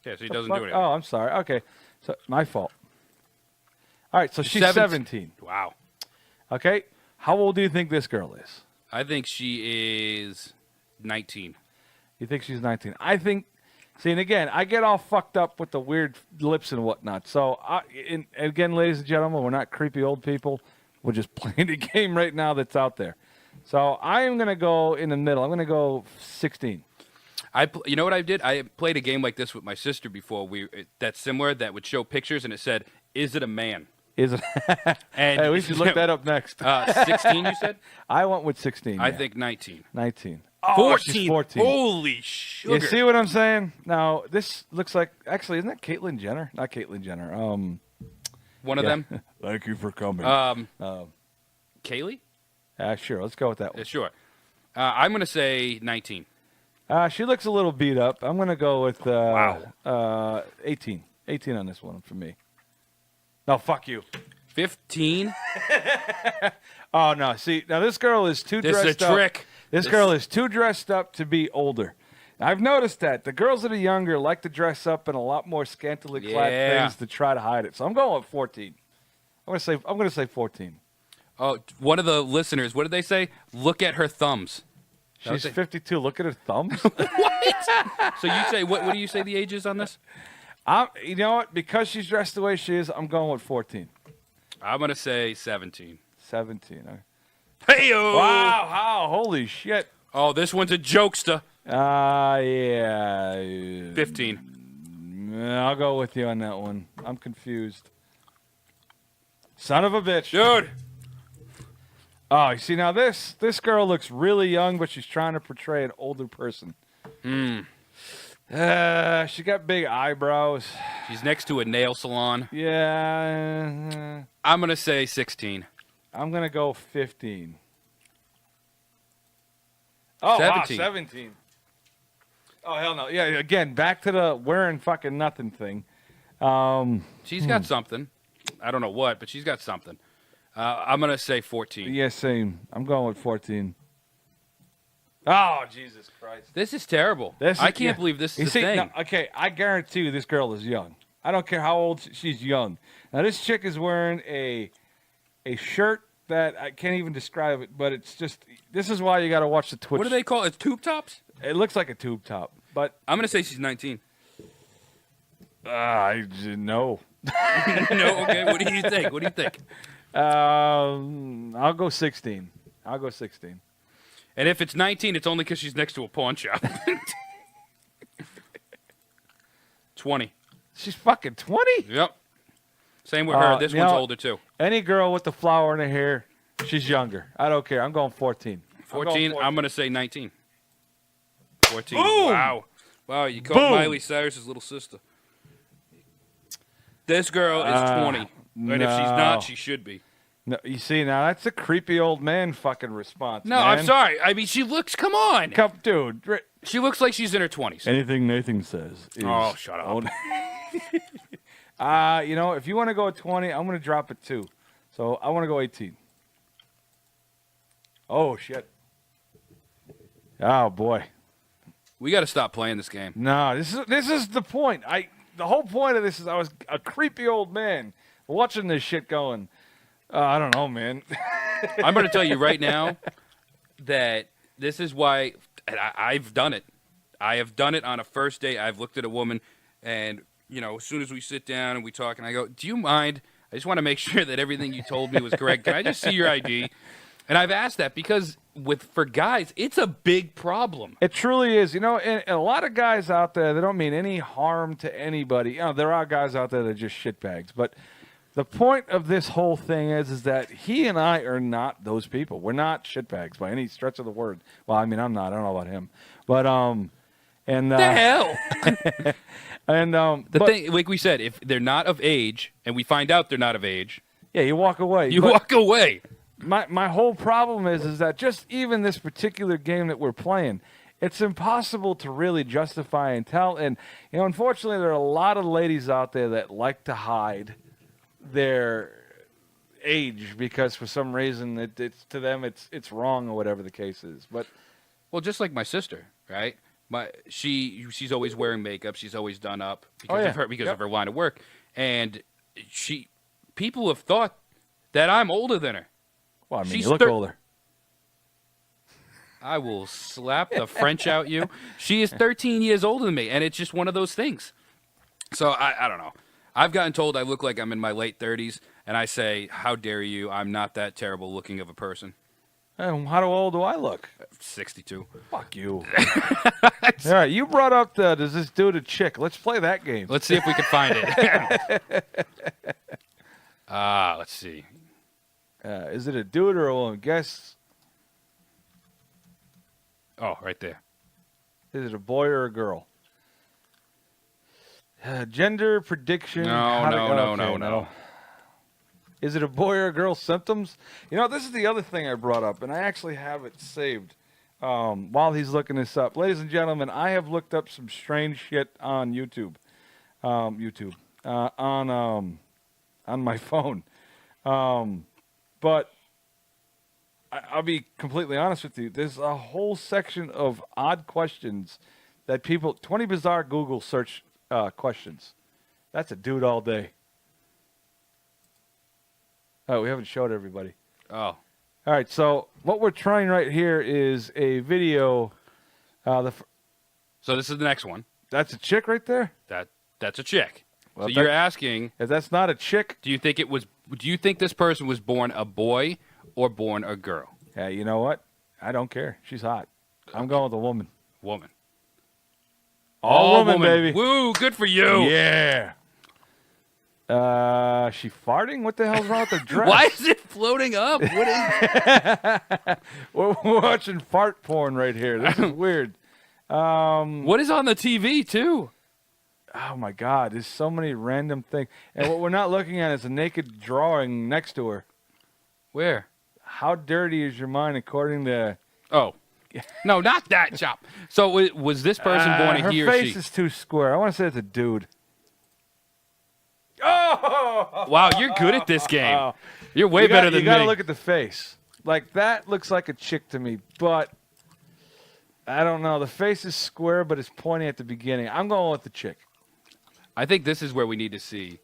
Yeah, so he doesn't do it. Oh, I'm sorry. Okay. So my fault. All right. So she's 17. Wow. Okay. How old do you think this girl is? I think she is 19. You think she's 19? I think. See, and again, I get all fucked up with the weird lips and whatnot. So, and again, ladies and gentlemen, we're not creepy old people. We're just playing the game right now that's out there. So I am going to go in the middle. I'm going to go 16. You know what I did? I played a game like this with my sister before. That's similar. That would show pictures, and it said, "Is it a man?" Is it? And hey, we should look that up next. 16, you said? I went with 16. I think 19. 19. Oh, 14. 14. Holy sugar. You see what I'm saying? Now, this looks like, actually, isn't that Caitlyn Jenner? Not Caitlyn Jenner. One of them? Thank you for coming. Kaylee? Sure, let's go with that one. Sure. I'm going to say 19. She looks a little beat up. I'm going to go with 18. 18 on this one for me. No, fuck you. 15? Oh, no. See, now this girl is too dressed up. This is a trick. This girl is too dressed up to be older. I've noticed that. The girls that are younger like to dress up in a lot more scantily clad things to try to hide it. So I'm going with 14. I'm going to say 14. Oh, one of the listeners, what did they say? Look at her thumbs. She's 52. Look at her thumbs. What? So you say, what do you say the age is on this? You know what? Because she's dressed the way she is, I'm going with 14. I'm going to say 17. 17. Hey-o! Wow. Holy shit. Oh, this one's a jokester. Yeah. 15. I'll go with you on that one. I'm confused. Son of a bitch. Dude. Oh, you see, now this girl looks really young, but she's trying to portray an older person. She got big eyebrows. She's next to a nail salon. Yeah. I'm going to say 16. I'm going to go 15. Oh, 17. Wow, 17. Oh, hell no. Yeah, again, back to the wearing fucking nothing thing. She's got something. I don't know what, but she's got something. I'm going to say 14. Yeah, same. I'm going with 14. Oh, Jesus Christ. This is terrible. I can't believe this is a thing. No, okay, I guarantee you this girl is young. I don't care how old she's young. Now this chick is wearing a shirt that I can't even describe it, but it's just this is why you got to watch the Twitch. What do they call it? It's tube tops? It looks like a tube top, but I'm going to say she's 19. I no. No, okay. What do you think? What do you think? I'll go 16. I'll go 16. And if it's 19, it's only because she's next to a pawn shop. 20. She's fucking 20? Yep. Same with her. This one's older, too. Any girl with the flower in her hair, she's younger. I don't care. I'm going 14. 14, I'm going to say 19. 14. Boom! Wow. Wow, you called Miley Cyrus's little sister. This girl is 20. And if she's not, she should be. No, you see, now that's a creepy old man fucking response. No, man. I'm sorry. I mean, she looks, come on. Dude. She looks like she's in her 20s. Anything Nathan says is... Oh, shut up. You know, if you want to go 20, I'm going to drop it too. So I want to go 18. Oh, shit. Oh, boy. We got to stop playing this game. No, this is the point. The whole point of this is I was a creepy old man watching this shit going, I don't know, man. I'm going to tell you right now that this is why I've done it. I have done it on a first date. I've looked at a woman and, you know, as soon as we sit down and we talk and I go, do you mind? I just want to make sure that everything you told me was correct. Can I just see your ID? And I've asked that because for guys, it's a big problem. It truly is. You know, and a lot of guys out there, they don't mean any harm to anybody. You know, there are guys out there that are just shitbags. But the point of this whole thing is that he and I are not those people. We're not shitbags by any stretch of the word. Well, I mean, I'm not. I don't know about him. But, and... the hell? And, the thing, like we said, if they're not of age, and we find out they're not of age... Yeah, you walk away. You walk away. My whole problem is that just even this particular game that we're playing, it's impossible to really justify and tell. And, you know, unfortunately, there are a lot of ladies out there that like to hide their age because for some reason it's to them it's wrong or whatever the case is. But well, just like my sister, right? She's always wearing makeup. She's always done up because of her line of work, and people have thought that I'm older than her. Well, I mean, you look older. I will slap the French out you. She is 13 years older than me, and it's just one of those things. So I don't know. I've gotten told I look like I'm in my late 30s, and I say, how dare you? I'm not that terrible looking of a person. How old do I look? 62. Fuck you. All right, you brought up does this dude a chick? Let's play that game. Let's see if we can find it. Let's see. Is it a dude or a woman? Guess. Oh, right there. Is it a boy or a girl? Gender prediction. No. Is it a boy or a girl? Symptoms? You know, this is the other thing I brought up, and I actually have it saved while he's looking this up. Ladies and gentlemen, I have looked up some strange shit on YouTube. On my phone. But I'll be completely honest with you. There's a whole section of odd questions that 20 bizarre Google search questions. That's a dude all day. Oh, we haven't showed everybody. Oh. All right, so what we're trying right here is a video. So this is the next one. That's a chick right there? That's a chick. Well, so you're asking, if that's not a chick, do you think this person was born a boy or born a girl? Yeah, you know what? I don't care. She's hot. I'm going with a woman. Woman. All woman, baby. Woo, good for you. Yeah. She farting? What the hell's wrong with her dress? Why is it floating up? What is We're watching fart porn right here. This is weird. What is on the TV, too? Oh, my God. There's so many random things. And what we're not looking at is a naked drawing next to her. Where? How dirty is your mind according to... Oh. No, not that, Chop. So was this person born a he or she? Her face is too square. I want to say it's a dude. Oh! Wow, you're good at this game. You're way better than me. You got to look at the face. Like, that looks like a chick to me, but I don't know. The face is square, but it's pointy at the beginning. I'm going with the chick. I think this is where we need to see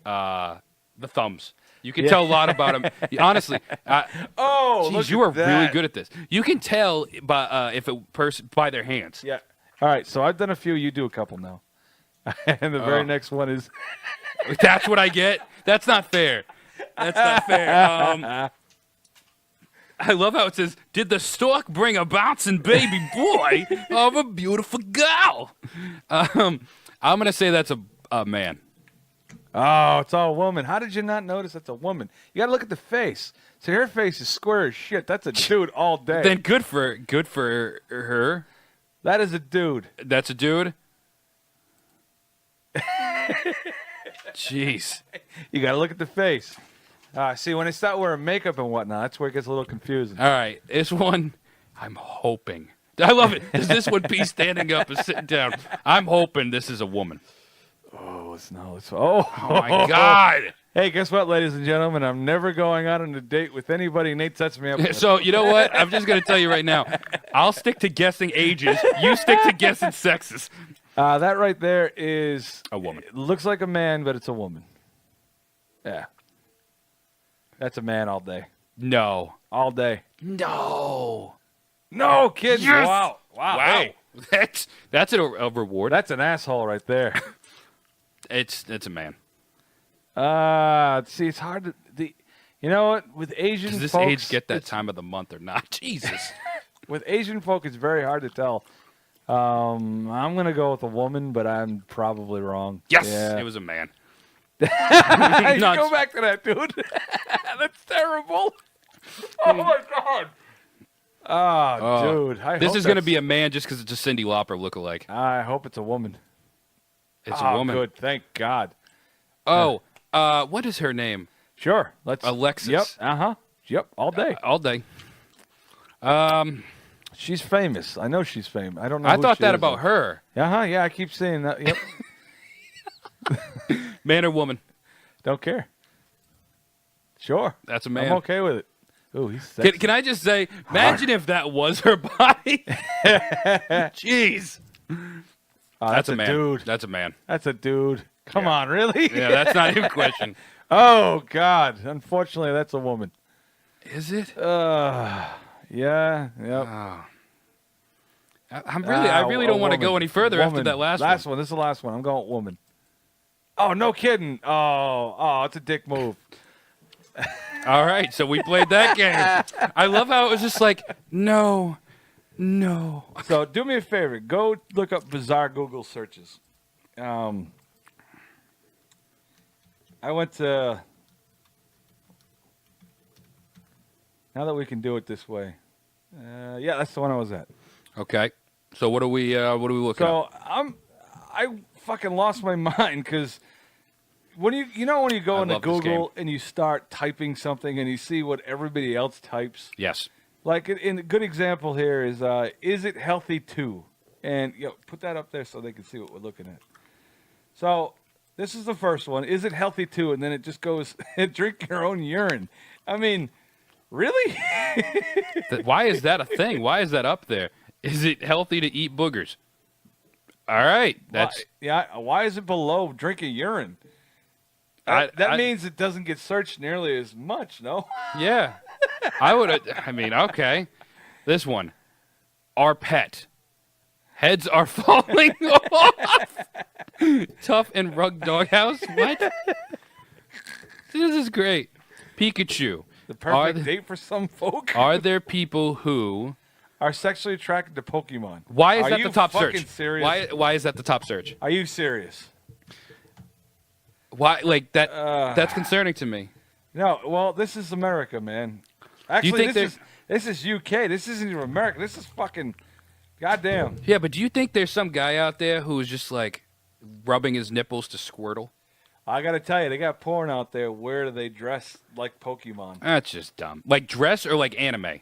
the thumbs. You can tell a lot about them. Honestly, geez, you are really good at this. You can tell by by their hands. Yeah. All right, so I've done a few. You do a couple now. And the very next one is... That's what I get? That's not fair. That's not fair. I love how it says, did the stork bring a bouncing baby boy of a beautiful girl? I'm going to say that's a man. Oh, it's all a woman. How did you not notice that's a woman? You got to look at the face. So her face is square as shit. That's a dude all day. Then good for her. That is a dude. That's a dude? Jeez. You got to look at the face. See, when they start wearing makeup and whatnot, that's where it gets a little confusing. All right. This one, I'm hoping. I love it. Is this one be standing up or sitting down? I'm hoping this is a woman. Oh, it's no. Oh my God. Hey, guess what, ladies and gentlemen? I'm never going out on a date with anybody Nate sets me up with. So, you know what? I'm just going to tell you right now. I'll stick to guessing ages. You stick to guessing sexes. That right there is... a woman. It looks like a man, but it's a woman. Yeah. That's a man all day. No. All day. No. No, kids. Yes! Wow. Hey. That's a reward. That's an asshole right there. It's a man. See, it's hard to... You know what? With Asian Does this folks... age get that time of the month or not? Jesus. With Asian folk, it's very hard to tell. I'm going to go with a woman, but I'm probably wrong. Yes, yeah. it was a man. Go back to that, dude. That's terrible. Oh, my God. Oh, dude. This is going to be a man just because it's a Cyndi Lauper lookalike. I hope it's a woman. It's a woman. Good. Thank God. Oh, what is her name? Sure. Let's. Alexis. Yep. Uh-huh. Yep. All day. All day. She's famous. I know she's famous. I don't know. I thought that about her. Uh-huh. Yeah, I keep saying that. Yep. Man or woman? Don't care. Sure. That's a man. I'm okay with it. Ooh, he's sexy. Can I just say, imagine if that was her body. Jeez. That's a man. dude. That's a man. That's a dude. Come on, really? Yeah, that's not even a question. Oh, God. Unfortunately, that's a woman. Is it? Yeah. Yep. Oh. I really don't want to go any further after that last one. Last one. This is the last one. I'm going woman. Oh, no kidding. Oh, it's a dick move. All right, so we played that game. I love how it was just like, no. So do me a favor. Go look up bizarre Google searches. I went to... Now that we can do it this way. Yeah, that's the one I was at. Okay. So what are we looking at? So I fucking lost my mind because when you go into Google and you start typing something and you see what everybody else types. Yes. Like in a good example here is it healthy too? And put that up there so they can see what we're looking at. So this is the first one. Is it healthy too? And then it just goes drink your own urine. I mean, really? Why is that a thing? Why is that up there? Is it healthy to eat boogers? All right. Why is it below drinking urine? That means it doesn't get searched nearly as much, no? Yeah. Okay. This one. Our pet. Heads are falling off. Tough and rug doghouse. What? This is great. Pikachu. The perfect date for some folk. Are there people who are sexually attracted to Pokemon? Why is that the top search? Serious? Why is that the top search? Are you serious? Why that? That's concerning to me. No, well, this is America, man. Actually, this is UK. This isn't even America. This is fucking goddamn. Yeah, but do you think there's some guy out there who's just like rubbing his nipples to Squirtle? I gotta tell you, they got porn out there. Where do they dress like Pokemon? That's just dumb. Like dress or like anime?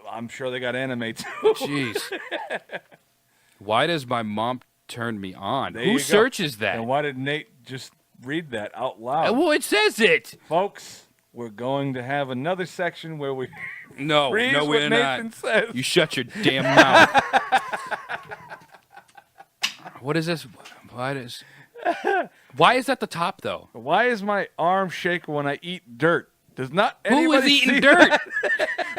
I'm sure they got anime too. Jeez. Why does my mom turn me on? There Who searches that? And why did Nate just read that out loud? Well, it says it. Folks, we're going to have another section where we no, read no, what we're Nathan not. says. You shut your damn mouth. What is this? Why does... Why is that the top, though? Why is my arm shaking when I eat dirt? Does not Who anybody is eating see dirt? that?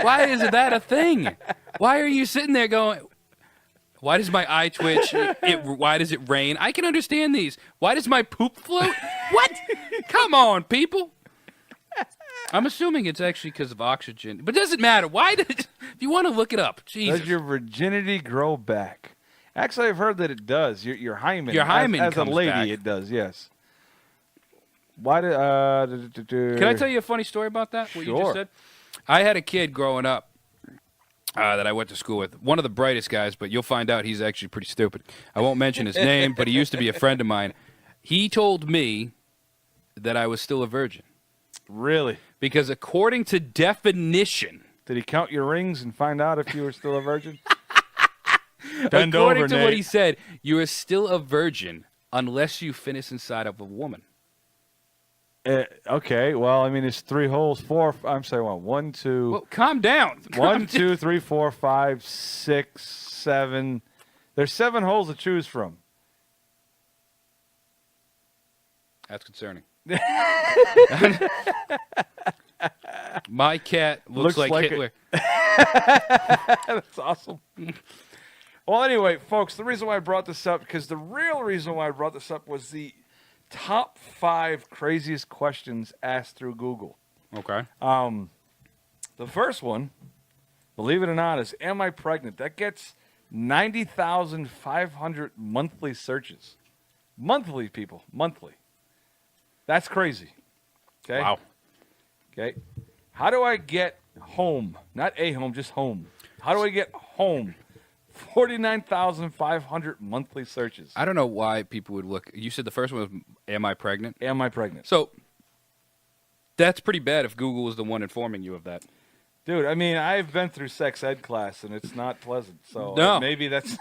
Why is that a thing? Why are you sitting there going, why does my eye twitch? Why does it rain? I can understand these. Why does my poop float? What? Come on, people. I'm assuming it's actually because of oxygen. But it doesn't matter. Why did... If you want to look it up. Jesus. Does your virginity grow back? Actually, I've heard that it does. Your hymen. Your hymen as a comes lady, back. it does, yes. Why did... Can I tell you a funny story about that? What you just Sure. said? I had a kid growing up that I went to school with. One of the brightest guys, but you'll find out he's actually pretty stupid. I won't mention his name, but he used to be a friend of mine. He told me that I was still a virgin. Really? Because according to definition... Did he count your rings and find out if you were still a virgin? According to what he said, you are still a virgin unless you finish inside of a woman. Okay, well, I mean, it's 3 holes, 4. I'm sorry, 1, 2. Well, calm down. 1, 2, 3, 4, 5, 6, 7. There's 7 holes to choose from. That's concerning. My cat looks like Hitler. That's awesome. Well, anyway, folks, the reason why I brought this up, because the real reason why I brought this up was the top 5 craziest questions asked through Google. Okay. The first one, believe it or not, is, am I pregnant? That gets 90,500 monthly searches. Monthly, people. Monthly. That's crazy. Okay? Wow. Okay. How do I get home? Not a home, just home. How do I get home? 49,500 monthly searches. I don't know why people would look. You said the first one was, am I pregnant? Am I pregnant? So that's pretty bad if Google is the one informing you of that. Dude, I mean, I've been through sex ed class, and it's not pleasant. So No. maybe that's...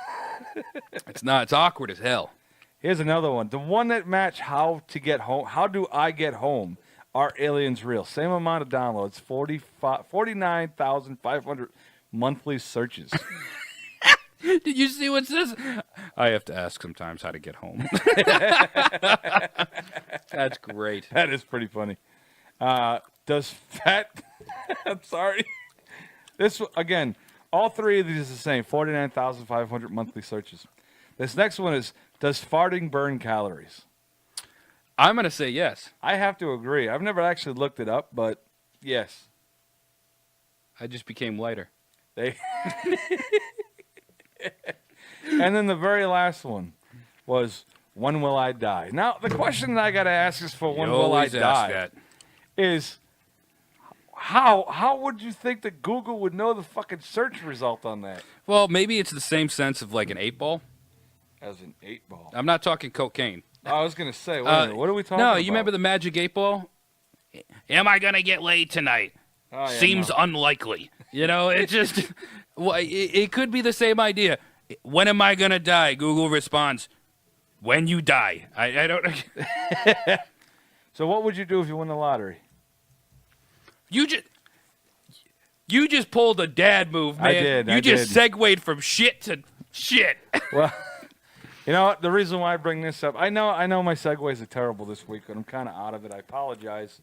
It's not. It's awkward as hell. Here's another one. The one that match how to get home. How do I get home? Are aliens real? Same amount of downloads. 49,500 monthly searches. Did you see what says? I have to ask sometimes how to get home. That's great. That is pretty funny. Does fat... I'm sorry. This, again, all 3 of these is the same. 49,500 monthly searches. This next one is, does farting burn calories? I'm going to say yes. I have to agree. I've never actually looked it up, but yes. I just became lighter. They... And then the very last one was, when will I die? Now, the question that I got to ask is for when You will I always ask die that. is, how would you think that Google would know the fucking search result on that? Well, maybe it's the same sense of like an 8-ball. As an 8-ball. I'm not talking cocaine. I was going to say, wait a minute, what are we talking No, about? you remember the magic 8-ball? Am I going to get laid tonight? Oh, yeah, Seems no. unlikely. You know, it just, well, it could be the same idea. When am I going to die? Google responds, when you die. I don't know. So what would you do if you won the lottery? You just pulled a dad move, man. I did. You just segued from shit to shit. Well, you know what? The reason why I bring this up, I know my segues are terrible this week, but I'm kind of out of it. I apologize.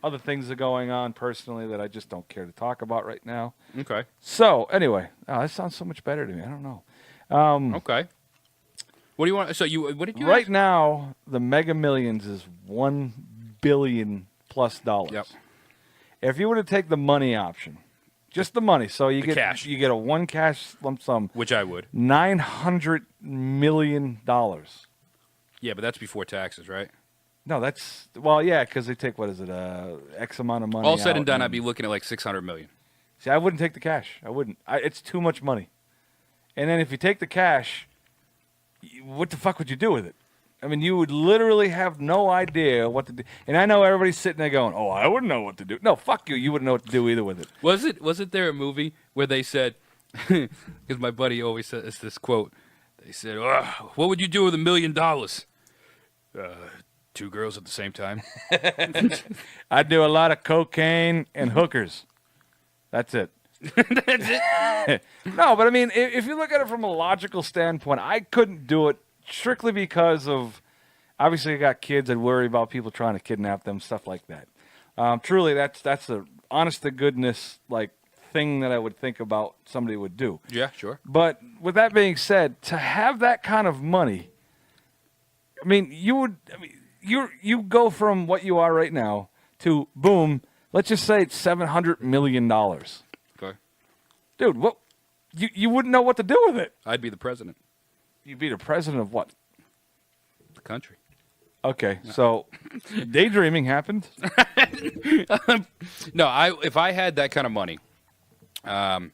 Other things are going on personally that I just don't care to talk about right now. Okay. So, anyway, that sounds so much better to me. I don't know. Okay. What do you want? So what did you Right ask? now, the Mega Millions is $1 billion plus dollars. Yep. If you were to take the money option, just the money, so you get cash. you get a one cash lump sum, Which I would. $900 million. Yeah, but that's before taxes, right? No, that's yeah, because they take what is it, X amount of money. All said and out done, I'd be looking at like 600 million. See, I wouldn't take the cash. I wouldn't. It's too much money. And then if you take the cash, what the fuck would you do with it? I mean, you would literally have no idea what to do. And I know everybody's sitting there going, "Oh, I wouldn't know what to do." No, fuck you. You wouldn't know what to do either with it. Wasn't there a movie where they said, because my buddy always says this quote, they said, "What would you do with $1 million?" 2 girls at the same time. I'd do a lot of cocaine and hookers. That's it. That's it. No, but I mean, if you look at it from a logical standpoint, I couldn't do it strictly because of, obviously I got kids. I'd worry about people trying to kidnap them, stuff like that. Truly, that's a honest to goodness like thing that I would think about somebody would do. Yeah, sure. But with that being said, to have that kind of money, I mean, you go from what you are right now to boom. Let's just say it's $700 million. Okay. Dude, what? You wouldn't know what to do with it. I'd be the president. You'd be the president of what? The country. Okay, so daydreaming happened. No, if I had that kind of money, I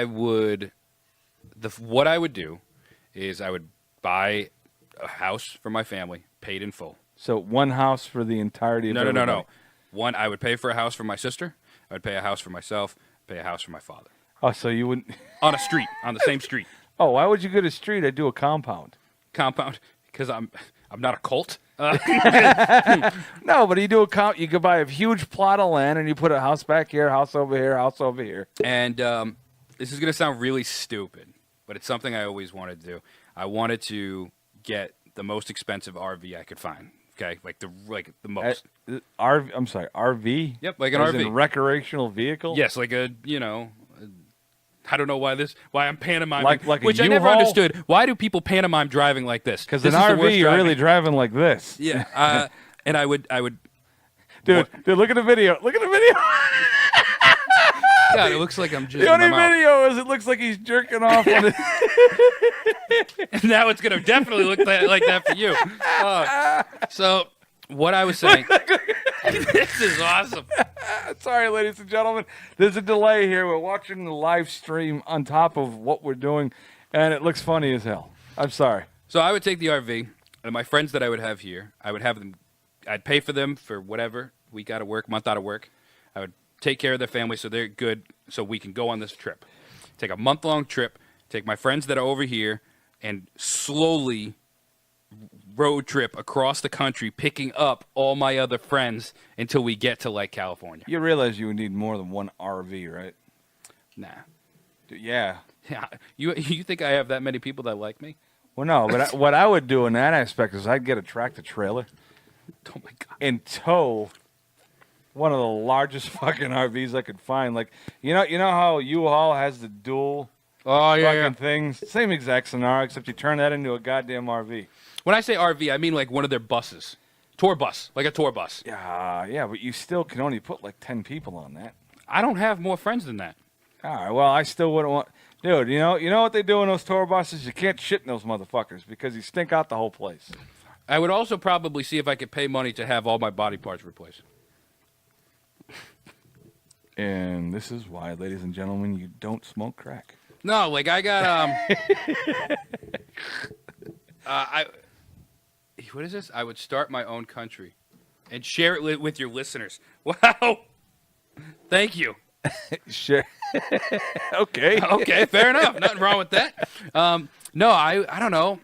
would. What I would do is I would buy a house for my family, paid in full. So one house for the entirety of No. One, I would pay for a house for my sister. I would pay a house for myself. Pay a house for my father. Oh, so you wouldn't? On a street, on the same street. Oh, why would you go to a street? I'd do a compound. Compound, because I'm not a cult. No, but you do you could buy a huge plot of land and you put a house back here, house over here, house over here. And this is going to sound really stupid, but it's something I always wanted to do. I wanted to get the most expensive RV I could find. Okay, like the most. I'm sorry, RV. Yep, like an As RV. in recreational vehicle. Yes, like I don't know why I'm pantomiming, like a which I never U-Haul? understood. Why do people pantomime driving like this? Because This an is the RV, worst you're driving. really driving like this. Yeah, and I would. Dude, look at the video. Look at the video. God, it looks like I'm just. The only video is it looks like he's jerking off on it. Now it's gonna definitely look like that for you. So what I was saying, this is awesome. Sorry, ladies and gentlemen. There's a delay here. We're watching the live stream on top of what we're doing, and it looks funny as hell. I'm sorry. So I would take the RV, and my friends that I would have here, I'd pay for them for whatever week out of work, month out of work. I would take care of their family so they're good, so we can go on this trip. Take a month-long trip, take my friends that are over here, and slowly road trip across the country, picking up all my other friends until we get to Lake California. You realize you would need more than one RV, right? Nah. Yeah. Yeah. You think I have that many people that like me? Well, no, but what I would do in that aspect is I'd get a tractor trailer Oh my God. and tow one of the largest fucking RVs I could find. Like, you know how U-Haul has the dual Oh fucking things? Same exact scenario, except you turn that into a goddamn RV. When I say RV, I mean like one of their buses. Tour bus, like a tour bus. Yeah, but you still can only put like 10 people on that. I don't have more friends than that. All right, well, I still wouldn't want... Dude, you know what they do in those tour buses? You can't shit in those motherfuckers because you stink out the whole place. I would also probably see if I could pay money to have all my body parts replaced. And this is why, ladies and gentlemen, you don't smoke crack. No, like I got what is this? I would start my own country and share it with your listeners. Wow. Thank you. Sure. Okay. Okay, fair enough. Nothing wrong with that. No, I don't know.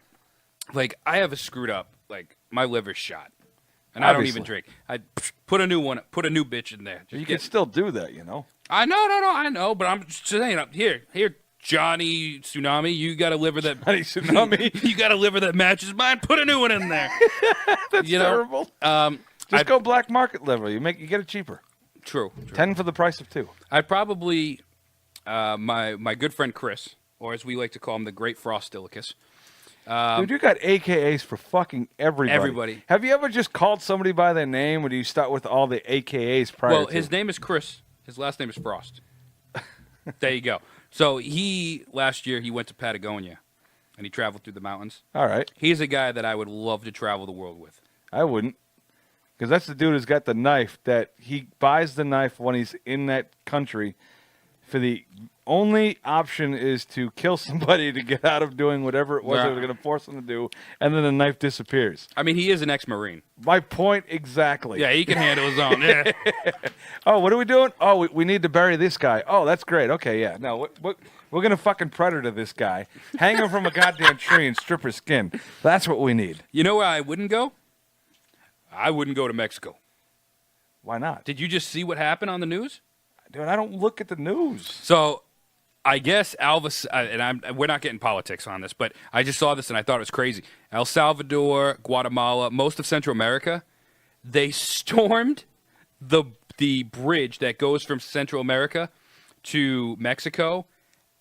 Like I have a screwed up. Like my liver's shot, and I don't even drink. I put a new bitch in there. You can still do that, you know. I know, but I'm just saying. Here, Johnny Tsunami, you got a liver that Johnny Tsunami. you got a liver that matches mine. Put a new one in there. That's terrible. Just go black market liver. You get it cheaper. True. 10 for the price of 2. I'd probably my good friend Chris, or as we like to call him, the Great Frostilicus. Dude, you got AKAs for fucking everybody. Everybody. Have you ever just called somebody by their name, or do you start with all the AKAs prior Well, to? his name is Chris. His last name is Frost. There you go. So last year he went to Patagonia, and he traveled through the mountains. All right. He's a guy that I would love to travel the world with. I wouldn't. Because that's the dude who's got the knife that he buys the knife when he's in that country. For the only option is to kill somebody to get out of doing whatever it was they were going to force him to do, and then the knife disappears. I mean, he is an ex-Marine. My point exactly. Yeah, he can handle his own. Yeah. Oh, what are we doing? Oh, we need to bury this guy. Oh, that's great. Okay, yeah. No, we're going to fucking predator this guy, hang him from a goddamn tree and strip his skin. That's what we need. You know where I wouldn't go? I wouldn't go to Mexico. Why not? Did you just see what happened on the news? Dude, I don't look at the news. So, I guess we're not getting politics on this, but I just saw this and I thought it was crazy. El Salvador, Guatemala, most of Central America, they stormed the bridge that goes from Central America to Mexico,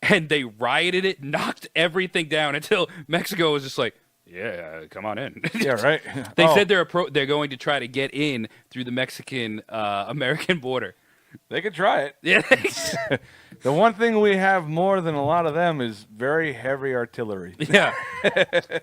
and they rioted it, knocked everything down until Mexico was just like, yeah, come on in. Yeah, right. They said they're going to try to get in through the Mexican American border. They could try it. Yeah. The one thing we have more than a lot of them is very heavy artillery. Yeah.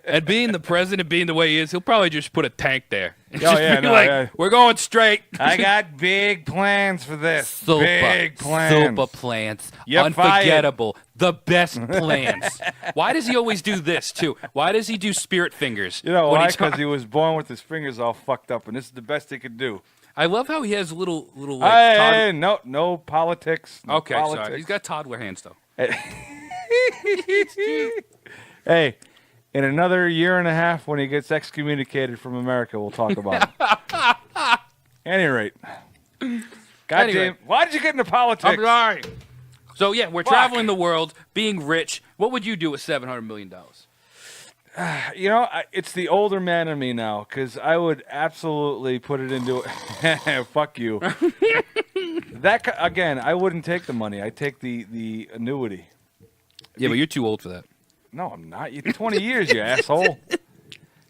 And being the president, being the way he is, he'll probably just put a tank there. And Oh, just yeah, be no, like, yeah. we're going straight. I got big plans for this. Big plans. Super plans. You're Unforgettable. The best plans. Why does he always do this, too? Why does he do spirit fingers? You know when why? he's Because he was born with his fingers all fucked up, and this is the best he could do. I love how he has little like, No politics. No okay, politics. sorry. He's got toddler hands, though. Hey, in another year and a half, when he gets excommunicated from America, we'll talk about it. Any rate. Goddamn. Why did you get into politics? I'm sorry. So, yeah, we're traveling the world, being rich. What would you do with $700 million? You know, it's the older man in me now, because I would absolutely put it into fuck you. Again, I wouldn't take the money. I'd take the annuity. Yeah, but you're too old for that. No, I'm not. You're 20 years, you asshole.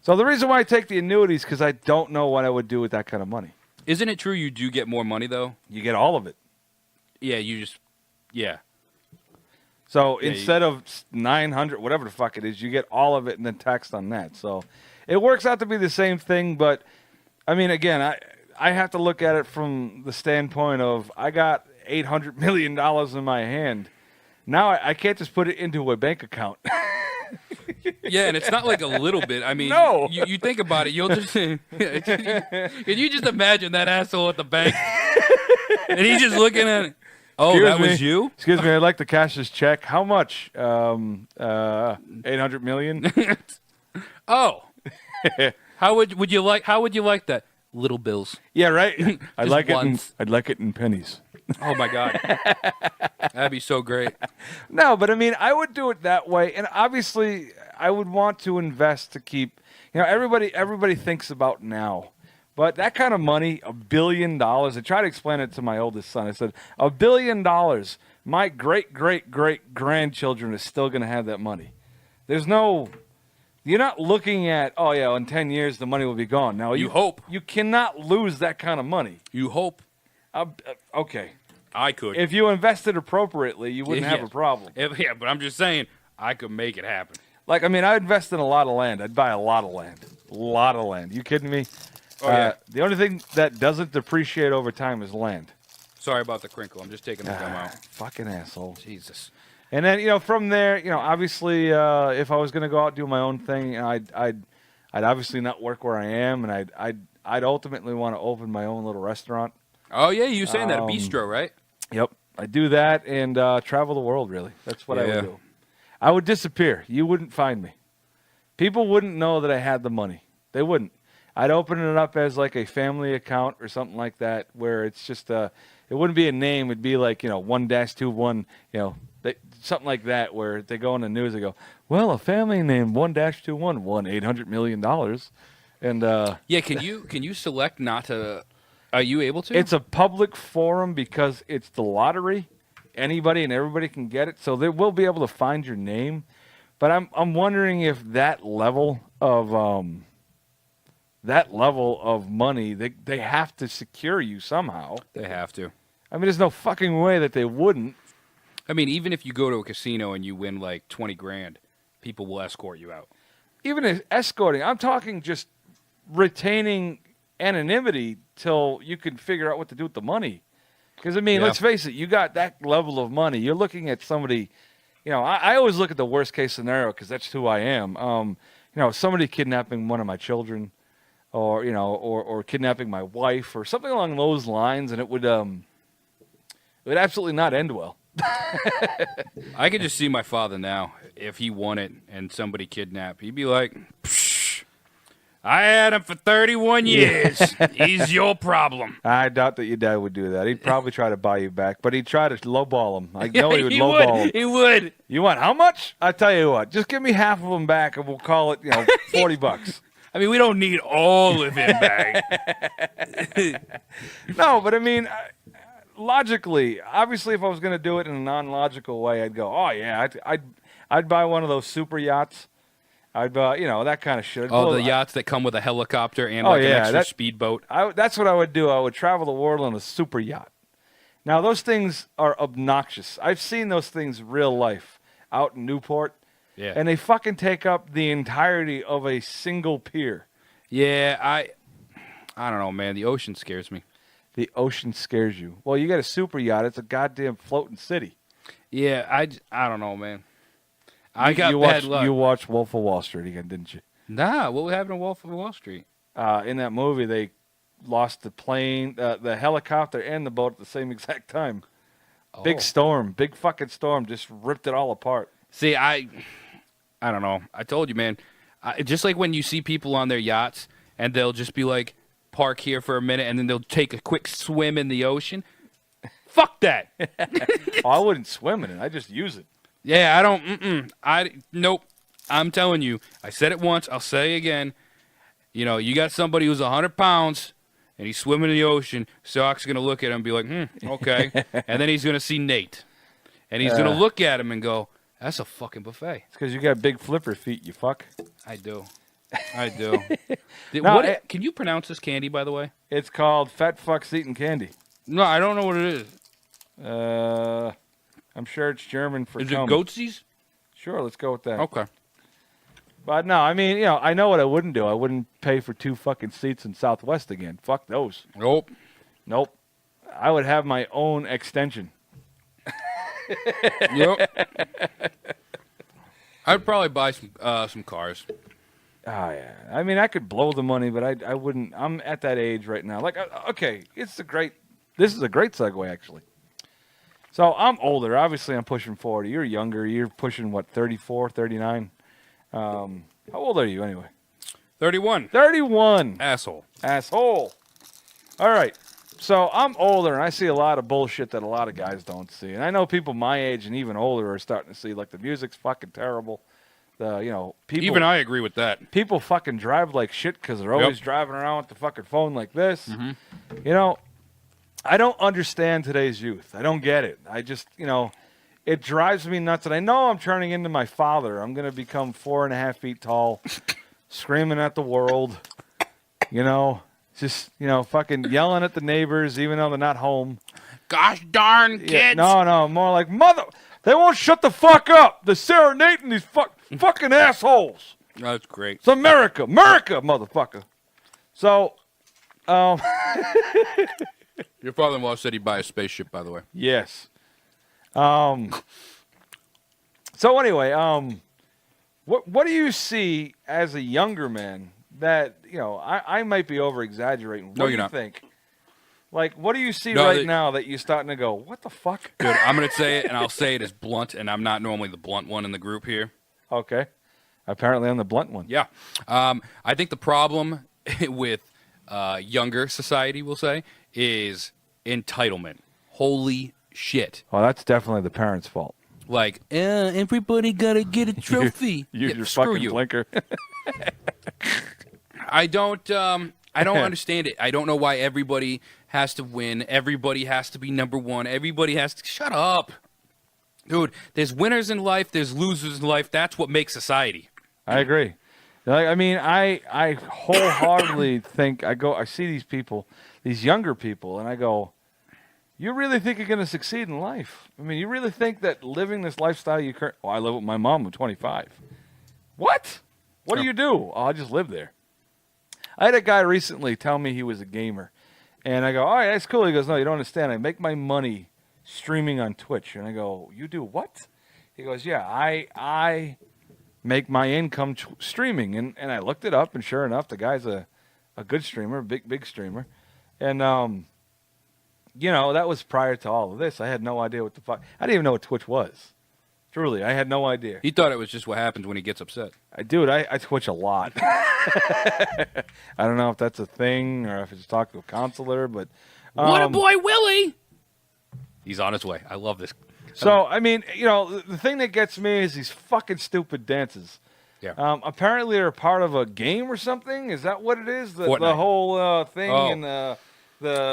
So the reason why I take the annuities is because I don't know what I would do with that kind of money. Isn't it true you do get more money, though? You get all of it. Yeah, yeah. So instead of 900, whatever the fuck it is, you get all of it and then taxed on that. So it works out to be the same thing, but I mean, again, I have to look at it from the standpoint of I got $800 million in my hand. Now I can't just put it into a bank account. Yeah, and it's not like a little bit. I mean, No. you think about it, you'll just can you just imagine that asshole at the bank, and he's just looking at it. Oh, Excuse that me. was you? Excuse me, I'd like to cash this check. How much? 800 million. Oh, how would you like that? Little bills. Yeah, right. I'd like once. I'd like it in pennies. Oh my God, that'd be so great. No, but I mean, I would do it that way, and obviously, I would want to invest to keep. You know, everybody thinks about now, but that kind of money, $1 billion. I tried to explain it to my oldest son. I said, $1 billion. My great grandchildren is still going to have that money. There's no. You're not looking at, oh yeah, in 10 years the money will be gone. Now You hope. You cannot lose that kind of money. You hope. Okay. I could. If you invested appropriately, you wouldn't have a problem. Yeah, but I'm just saying, I could make it happen. Like, I mean, I invest in a lot of land. I'd buy a lot of land. A lot of land. You kidding me? Oh, yeah. The only thing that doesn't depreciate over time is land. Sorry about the crinkle. I'm just taking the gum out. Fucking asshole. Jesus. And then, you know, from there, you know, obviously, if I was going to go out and do my own thing, you know, I'd obviously not work where I am, and I'd ultimately want to open my own little restaurant. Oh, yeah, you were saying that, a bistro, right? Yep. I'd do that and travel the world, really. That's what I would do. I would disappear. You wouldn't find me. People wouldn't know that I had the money. They wouldn't. I'd open it up as like a family account or something like that, where it's just it wouldn't be a name. It'd be like, you know, 1-21, you know, something like that, where they go on the news. They go, well, a family named 1-21 won $800 million, and yeah. Can you select not to? Are you able to? It's a public forum because it's the lottery. Anybody and everybody can get it, so they will be able to find your name. But I'm wondering if that level of money, they have to secure you somehow. They have to. I mean, there's no fucking way that they wouldn't. I mean, even if you go to a casino and you win like 20 grand, people will escort you out. Even if escorting, I'm talking just retaining anonymity till you can figure out what to do with the money. Because, I mean, let's face it, you got that level of money. You're looking at somebody, you know, I always look at the worst case scenario because that's who I am. You know, somebody kidnapping one of my children, or, you know, or kidnapping my wife or something along those lines, and it would absolutely not end well. I could just see my father now. If he won it and somebody kidnapped, he'd be like, psh, I had him for 31 years. He's your problem. I doubt that your dad would do that. He'd probably try to buy you back, but he'd try to lowball him. I know he would lowball him. He would. You want how much? I tell you what, just give me half of them back, and we'll call it, $40. I mean, we don't need all of him back. No, but I mean, logically, obviously, if I was going to do it in a non-logical way, I'd go, oh yeah, I'd buy one of those super yachts. I'd buy, that kind of shit. Oh, the yachts that come with a helicopter and an extra speedboat. That's what I would do. I would travel the world on a super yacht. Now, those things are obnoxious. I've seen those things real life out in Newport. Yeah. And they fucking take up the entirety of a single pier. Yeah, I don't know, man. The ocean scares me. The ocean scares you. Well, you got a super yacht. It's a goddamn floating city. Yeah, I don't know, man. I got bad luck. You watched Wolf of Wall Street again, didn't you? Nah, what happened to Wolf of Wall Street? In that movie, they lost the plane, the helicopter, and the boat at the same exact time. Oh. Big storm, big fucking storm, just ripped it all apart. See, I don't know. I told you, man. Just like when you see people on their yachts, and they'll just be like, park here for a minute, and then they'll take a quick swim in the ocean. Fuck that. I wouldn't swim in it. I just use it. Yeah, I don't. Nope. I'm telling you. I said it once. I'll say it again. You got somebody who's 100 pounds, and he's swimming in the ocean. Sock's going to look at him and be like, okay. And then he's going to see Nate. And he's going to look at him and go, that's a fucking buffet. It's because you got big flipper feet, you fuck. I do. Can you pronounce this candy, by the way? It's called Fat Fucks Eating Candy. No, I don't know what it is. I'm sure it's German for Is it goatsies? Sure, let's go with that. Okay. But no, I mean, I know what I wouldn't do. I wouldn't pay for 2 fucking seats in Southwest again. Fuck those. Nope. I would have my own extension. Yep. I'd probably buy some cars. Oh, yeah. I mean, I could blow the money, but I wouldn't. I'm at that age right now. Like, okay, this is a great segue, actually. So I'm older. Obviously, I'm pushing 40. You're younger. You're pushing, 34, 39? How old are you, anyway? 31. 31. Asshole. All right. So I'm older, and I see a lot of bullshit that a lot of guys don't see. And I know people my age and even older are starting to see, like, the music's fucking terrible. People. Even I agree with that. People fucking drive like shit because they're always driving around with the fucking phone like this. Mm-hmm. I don't understand today's youth. I don't get it. I just, it drives me nuts. And I know I'm turning into my father. I'm going to become 4.5 feet tall, screaming at the world, just, fucking yelling at the neighbors even though they're not home. Gosh darn kids. Yeah, no, more like, mother, they won't shut the fuck up. They're serenading these fucking assholes. That's great. It's America, motherfucker. So, Your father-in-law said he'd buy a spaceship, by the way. Yes. So anyway, what do you see as a younger man that, I might be over-exaggerating. What do you think? Like, what do you see now that you're starting to go, what the fuck? Good. I'm going to say it, and I'll say it as blunt, and I'm not normally the blunt one in the group here. Okay. Apparently I'm the blunt one. Yeah. I think the problem with younger society, we'll say, is entitlement. Holy shit. Well, that's definitely the parents' fault. Like, everybody got to get a trophy. Use your fucking blinker. I don't understand it. I don't know why everybody has to win. Everybody has to be number one. Everybody has to... Shut up. Dude, there's winners in life. There's losers in life. That's what makes society. I agree. I mean, I wholeheartedly think... I see these people, these younger people, and I go, you really think you're going to succeed in life? I mean, you really think that living this lifestyle you currently... I live with my mom at 25. What? What do you do? Oh, I just live there. I had a guy recently tell me he was a gamer. And I go, all right, that's cool. He goes, no, you don't understand. I make my money streaming on Twitch. And I go, you do what? He goes, yeah, I make my income streaming. And I looked it up, and sure enough, the guy's a good streamer, big streamer. And, that was prior to all of this. I had no idea what the fuck. I didn't even know what Twitch was. Truly, I had no idea. He thought it was just what happens when he gets upset. I twitch a lot. I don't know if that's a thing or if I just talk to a counselor, but What a boy, Willie! He's on his way. I love this. So, I mean, the thing that gets me is these fucking stupid dances. Yeah. Apparently, they're part of a game or something. Is that what it is? The Fortnite. whole thing Oh. and the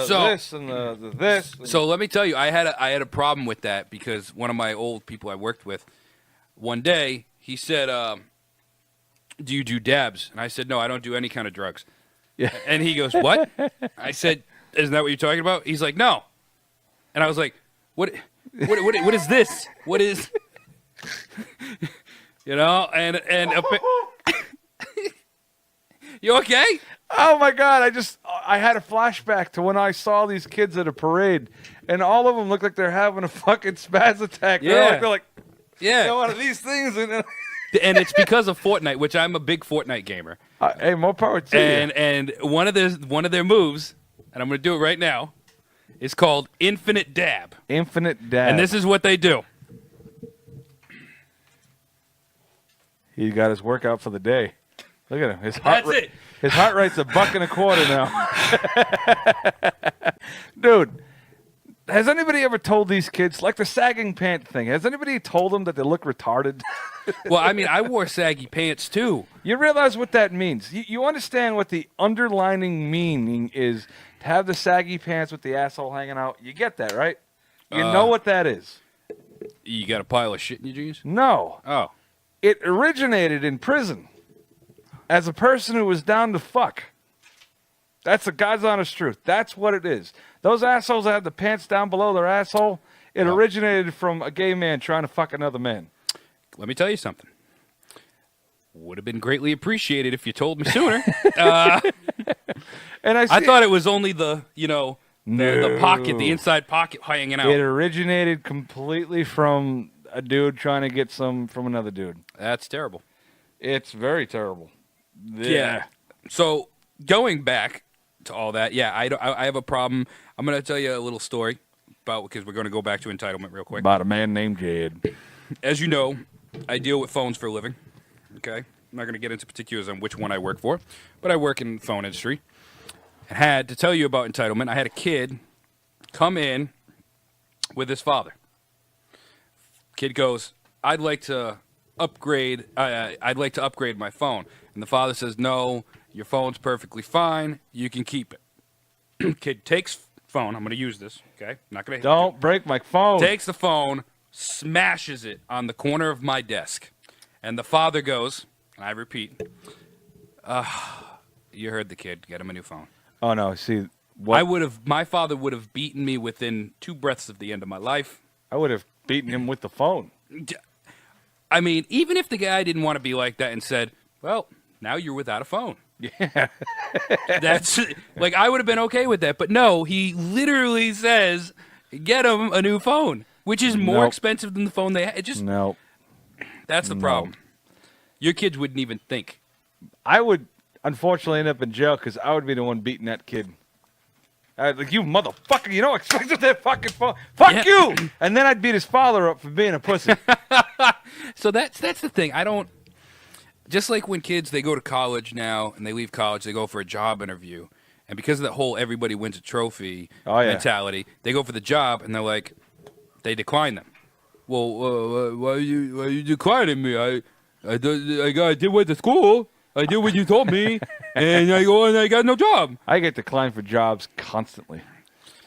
So- this and the this. And So let me tell you, I had a problem with that because one of my old people I worked with, one day he said, "Do you do dabs?" And I said, "No, I don't do any kind of drugs." Yeah. And he goes, "What?" I said, "Isn't that what you're talking about?" He's like, "No." And I was like, "What is this? What is?" And you okay? Oh my God! I had a flashback to when I saw these kids at a parade, and all of them look like they're having a fucking spaz attack. Yeah. They're like, Yeah. one of these things. And And it's because of Fortnite, which I'm a big Fortnite gamer. hey, more power to you. And one of their moves, and I'm going to do it right now, is called Infinite Dab. Infinite dab. And this is what they do. He got his workout for the day. Look at him. His heart That's it. His heart rate's $1.25 now. Dude, has anybody ever told these kids, like the sagging pant thing, has anybody told them that they look retarded? Well, I mean, I wore saggy pants too. You realize what that means. You understand what the underlining meaning is to have the saggy pants with the asshole hanging out. You get that, right? You know what that is. You got a pile of shit in your jeans? No. Oh. It originated in prison as a person who was down to fuck. That's the God's honest truth. That's what it is. Those assholes that have the pants down below their asshole, it originated from a gay man trying to fuck another man. Let me tell you something. Would have been greatly appreciated if you told me sooner. And I thought it was only the pocket, the No. inside pocket hanging out. It originated completely from a dude trying to get some from another dude. That's terrible. It's very terrible. Yeah. So going back to all that, yeah, I have a problem. I'm going to tell you a little story because we're going to go back to entitlement real quick. About a man named Jed. As you know, I deal with phones for a living. Okay, I'm not going to get into particulars on which one I work for, but I work in the phone industry. And had to tell you about entitlement. I had a kid come in with his father. Kid goes, "I'd like to upgrade. I'd like to upgrade my phone." And the father says, "No, your phone's perfectly fine. You can keep it." Kid takes phone. I'm going to use this. Okay, I'm not going to. Don't break my phone. Takes the phone, smashes it on the corner of my desk, and the father goes, and I repeat, "You heard the kid. Get him a new phone." Oh no! See, what My father would have beaten me within 2 breaths of the end of my life. I would have beaten him with the phone. I mean, even if the guy didn't want to be like that and said, "Well, now you're without a phone." Yeah. That's like I would have been okay with that, but no, he literally says, "Get him a new phone," which is more Nope. expensive than the phone they had. It just No. that's the problem. Your kids wouldn't even think. I would unfortunately end up in jail because I would be the one beating that kid. Like, you motherfucker, you don't expect that fucking phone. Fuck Yeah. you! And then I'd beat his father up for being a pussy. So that's the thing. I don't. Just like when kids they go to college now and they leave college, they go for a job interview, and because of that whole everybody wins a trophy Oh, yeah. mentality, they go for the job and they're like, they decline them. Well, why are you declining me? I did went to school. I did what you told me, and I go and I got no job. I get declined for jobs constantly.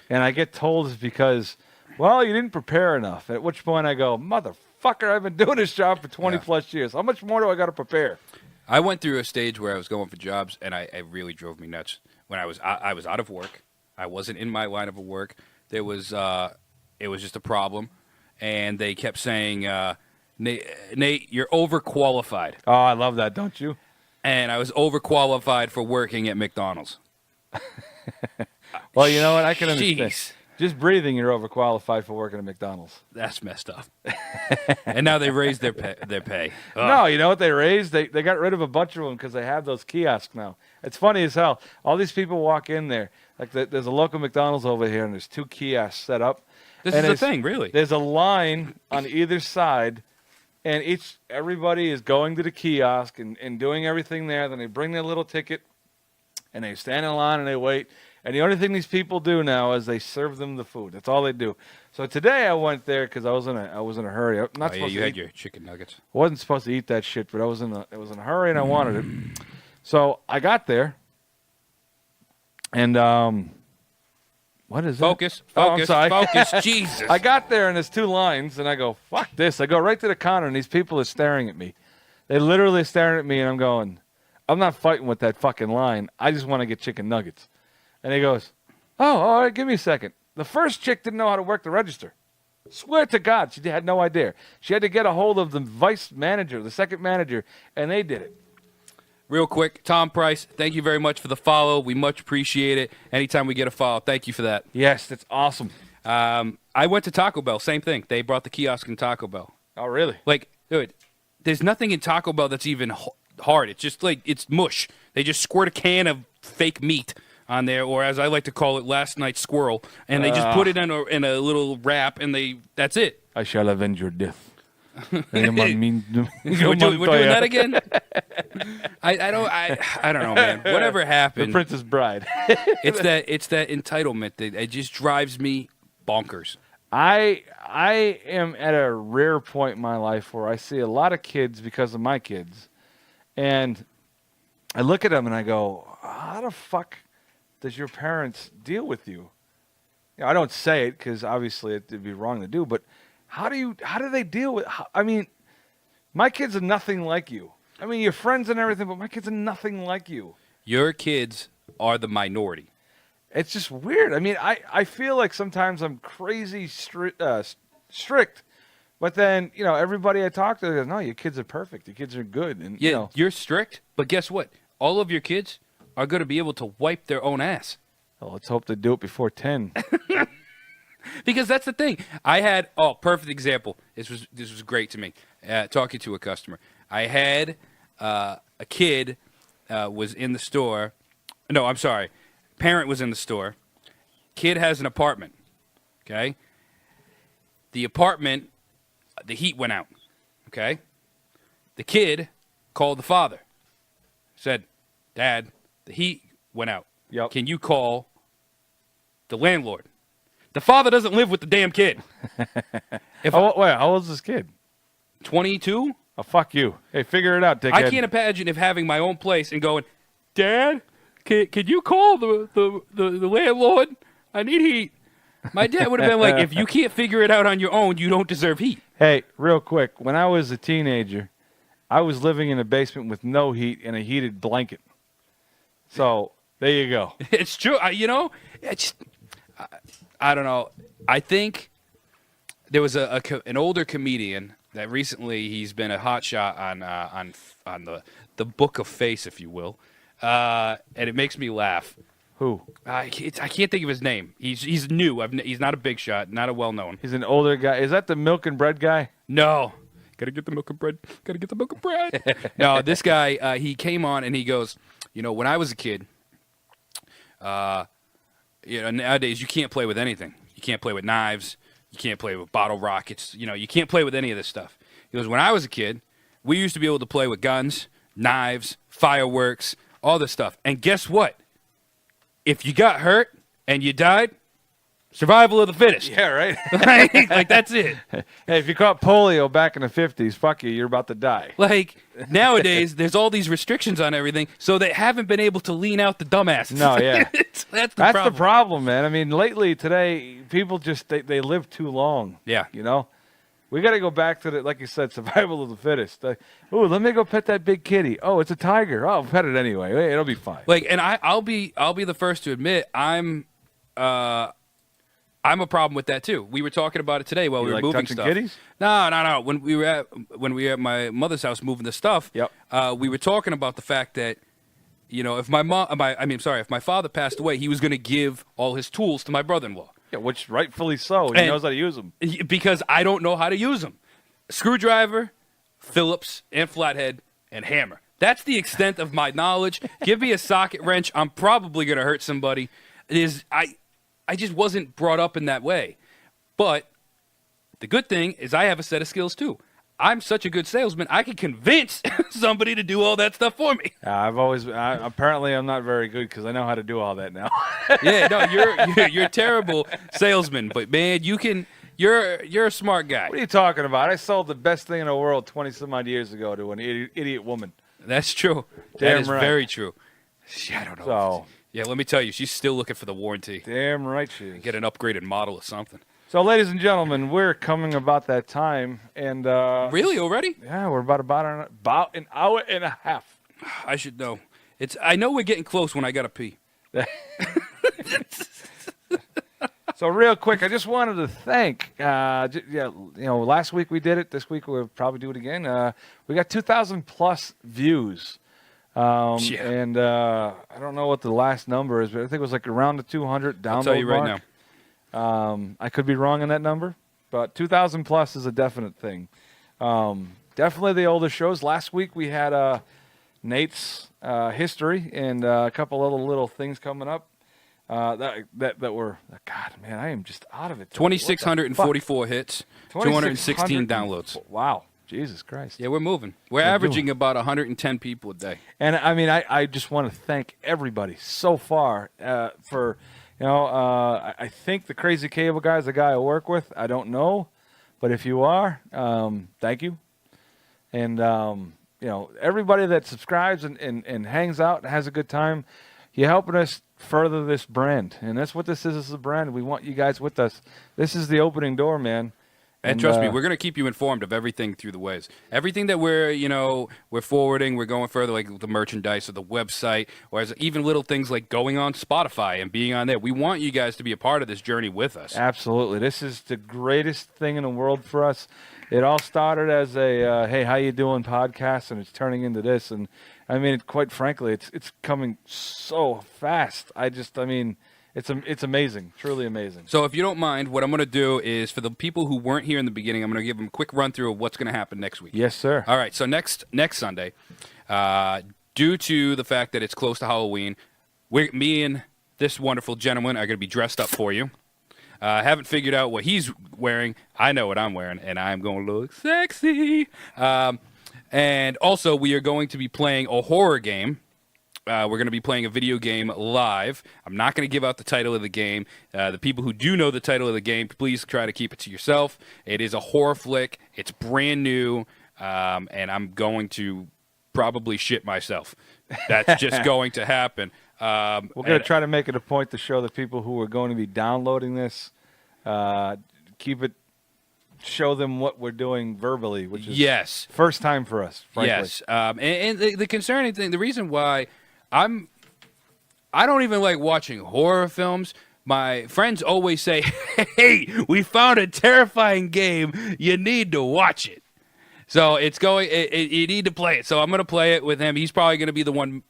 And I get told it's because, well, you didn't prepare enough. At which point I go, motherfucker, I've been doing this job for 20 plus years. How much more do I got to prepare? I went through a stage where I was going for jobs, and it really drove me nuts. When I was out of work, I wasn't in my line of work. It was just a problem, and they kept saying, Nate, you're overqualified. Oh, I love that, don't you? And I was overqualified for working at McDonald's. Well, you know what? I can understand. Jeez. Just breathing, you're overqualified for working at McDonald's. That's messed up. And now they raised their pay. Ugh. No, you know what they raised? They got rid of a bunch of them because they have those kiosks now. It's funny as hell. All these people walk in there. Like there's a local McDonald's over here, and there's 2 kiosks set up. This And is a it's- thing, really. There's a line on either side and everybody is going to the kiosk and doing everything there. Then they bring their little ticket, and they stand in line and they wait. And the only thing these people do now is they serve them the food. That's all they do. So today I went there because I was in a hurry. I'm not supposed you to had eat. your chicken nuggets. I wasn't supposed to eat that shit, but I was in a hurry and I wanted it. So I got there, and what is Focus, it? Oh, I'm focus, sorry. focus, Jesus. I got there and there's 2 lines, and I go, fuck this. I go right to the counter, and these people are staring at me. They literally staring at me, and I'm going, I'm not fighting with that fucking line. I just want to get chicken nuggets. And he goes, oh, all right, give me a second. The first chick didn't know how to work the register. Swear to God, she had no idea. She had to get a hold of the vice manager, the second manager, and they did it. Real quick, Tom Price, thank you very much for the follow. We much appreciate it. Anytime we get a follow, thank you for that. Yes, that's awesome. I went to Taco Bell, same thing. They brought the kiosk in Taco Bell. Oh, really? Like, dude, there's nothing in Taco Bell that's even hard. It's just like, it's mush. They just squirt a can of fake meat on there, or as I like to call it, last night's squirrel, and they just put it in a little wrap, and that's it. I shall avenge your death. We're doing that again? I don't know, man. Whatever happened, The Princess Bride. it's that entitlement that it just drives me bonkers. I am at a rare point in my life where I see a lot of kids because of my kids, and I look at them and I go, how the fuck does your parents deal with you? You know, I don't say it because obviously it'd be wrong to do, but how do they deal with? I mean, my kids are nothing like you. I mean, you're friends and everything, but my kids are nothing like you. Your kids are the minority. It's just weird. I mean, I feel like sometimes I'm crazy strict, but then, you know, everybody I talk to goes, no, your kids are perfect. Your kids are good. And, Yeah, you know, you're strict, but guess what? All of your kids are going to be able to wipe their own ass. well, let's hope they do it before 10. Because that's the thing. I had perfect example. This was great to me. Talking to a customer, I had a kid was in the store. No, I'm sorry. Parent was in the store. Kid has an apartment. Okay. The apartment, the heat went out. Okay. The kid called the father. Said, "Dad, the heat went out. Yep. Can you call the landlord?" The father doesn't live with the damn kid. Wait, how old is this kid? 22? Oh, fuck you. Hey, figure it out, dickhead. I can't imagine if having my own place and going, "Dad, can you call the landlord? I need heat." My dad would have been like, "If you can't figure it out on your own, you don't deserve heat." Hey, real quick. When I was a teenager, I was living in a basement with no heat and a heated blanket. So, there you go. It's true. I don't know. I think there was an older comedian that recently he's been a hot shot on the Book of Face, if you will, and it makes me laugh. Who? I can't think of his name. He's new. He's not a big shot, not a well known. He's an older guy. Is that the milk and bread guy? No. Gotta get the milk and bread. Gotta get the milk and bread. No, this guy, he came on and he goes, you know, when I was a kid, you know, nowadays you can't play with anything. You can't play with knives. You can't play with bottle rockets. You know, you can't play with any of this stuff. He goes, when I was a kid, we used to be able to play with guns, knives, fireworks, all this stuff. And guess what? If you got hurt and you died, survival of the fittest. Yeah, right. Like, that's it. Hey, if you caught polio back in the 50s, fuck you, you're about to die. Like, nowadays, there's all these restrictions on everything, so they haven't been able to lean out the dumbasses. No, yeah. That's the problem, man. I mean, lately, today, people just, they live too long. Yeah. You know? We got to go back to the, like you said, survival of the fittest. Oh, let me go pet that big kitty. Oh, it's a tiger. Oh, I'll pet it anyway. Hey, it'll be fine. Like, and I'll be the first to admit I'm a problem with that too. We were talking about it today while we were moving stuff. Kitties? No. When we were at my mother's house moving the stuff, yep. We were talking about the fact that, you know, if if my father passed away, he was going to give all his tools to my brother-in-law. Yeah, which rightfully so. He knows how to use them. Because I don't know how to use them. Screwdriver, Phillips, and flathead, and hammer. That's the extent of my knowledge. Give me a socket wrench, I'm probably going to hurt somebody. I just wasn't brought up in that way. But the good thing is I have a set of skills too. I'm such a good salesman, I can convince somebody to do all that stuff for me. Apparently I'm not very good because I know how to do all that now. Yeah, no, you're a terrible salesman, but man, you're a smart guy. What are you talking about? I sold the best thing in the world 20-some-odd years ago to an idiot woman. That's true. Damn that is right. very true. I don't know. So, yeah, let me tell you, she's still looking for the warranty. damn right she is. Get an upgraded model or something. So, ladies and gentlemen, we're coming about that time, and Really, already? yeah, we're about an hour and a half. I should know. I know we're getting close when I gotta pee. So, real quick, I just wanted to thank. Last week we did it. This week we'll probably do it again. We got 2,000 plus views. Yeah. And I don't know what the last number is, but I think it was like around the 200 download I'll tell you right mark. I could be wrong on that number, but 2,000 plus is a definite thing. Definitely the older shows. Last week we had Nate's history and a couple other little things coming up that were. God, man, I am just out of it. 2,644 hits, 216 downloads. Wow, Jesus Christ! Yeah, we're moving. We're averaging about 110 people a day. And I mean, I just want to thank everybody so far for. I think the Crazy Cable guy is the guy I work with. I don't know, but if you are, thank you. And, everybody that subscribes and hangs out and has a good time, you're helping us further this brand. And that's what this is. This is a brand. We want you guys with us. This is the opening door, man. And trust me, we're going to keep you informed of everything through the ways. Everything that we're forwarding, we're going further, like the merchandise or the website, or even little things like going on Spotify and being on there. We want you guys to be a part of this journey with us. Absolutely. This is the greatest thing in the world for us. It all started as a, hey, how you doing podcast, and it's turning into this. And, I mean, quite frankly, it's coming so fast. It's amazing, truly amazing. So if you don't mind, what I'm going to do is, for the people who weren't here in the beginning, I'm going to give them a quick run through of what's going to happen next week. Yes, sir. All right, so next Sunday, due to the fact that it's close to Halloween, me and this wonderful gentleman are going to be dressed up for you. I haven't figured out what he's wearing. I know what I'm wearing, and I'm going to look sexy. And also, we are going to be playing a horror game. We're going to be playing a video game live. I'm not going to give out the title of the game. The people who do know the title of the game, please try to keep it to yourself. It is a horror flick. It's brand new, and I'm going to probably shit myself. That's just going to happen. We're going to try to make it a point to show the people who are going to be downloading this, show them what we're doing verbally, which is first time for us, frankly. Yes, and the concerning thing, the reason why I don't even like watching horror films. My friends always say, hey, we found a terrifying game. You need to watch it. So you need to play it. So I'm going to play it with him. He's probably going to be the one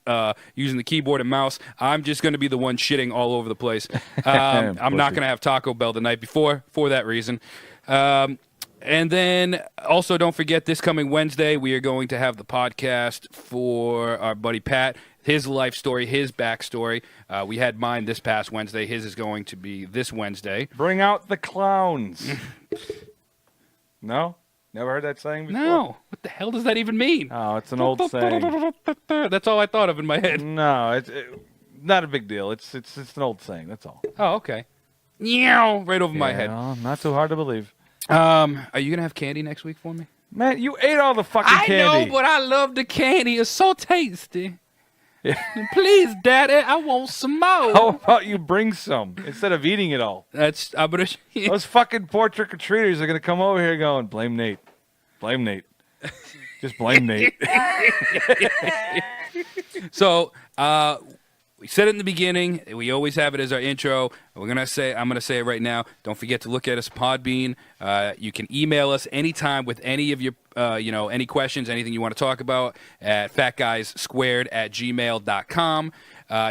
using the keyboard and mouse. I'm just going to be the one shitting all over the place. I'm not going to have Taco Bell the night before for that reason. And then also don't forget, this coming Wednesday, we are going to have the podcast for our buddy Pat, his life story, his backstory. We had mine this past Wednesday. His is going to be this Wednesday. Bring out the clowns. No? Never heard that saying before? No. What the hell does that even mean? Oh, it's an old saying. That's all I thought of in my head. No, it's not a big deal. It's an old saying. That's all. Oh, okay. Right over my head. No, not too hard to believe. Are you going to have candy next week for me? Man, you ate all the fucking candy. I know, but I love the candy. It's so tasty. Yeah. Please, Daddy, I want some more. How about you bring some instead of eating it all? Those fucking poor trick-or-treaters are going to come over here going, blame Nate. Blame Nate. Just blame Nate. So, we said it in the beginning. We always have it as our intro. I'm going to say it right now. Don't forget to look at us, Podbean. You can email us anytime with any of your, any questions, anything you want to talk about at fatguyssquared@gmail.com.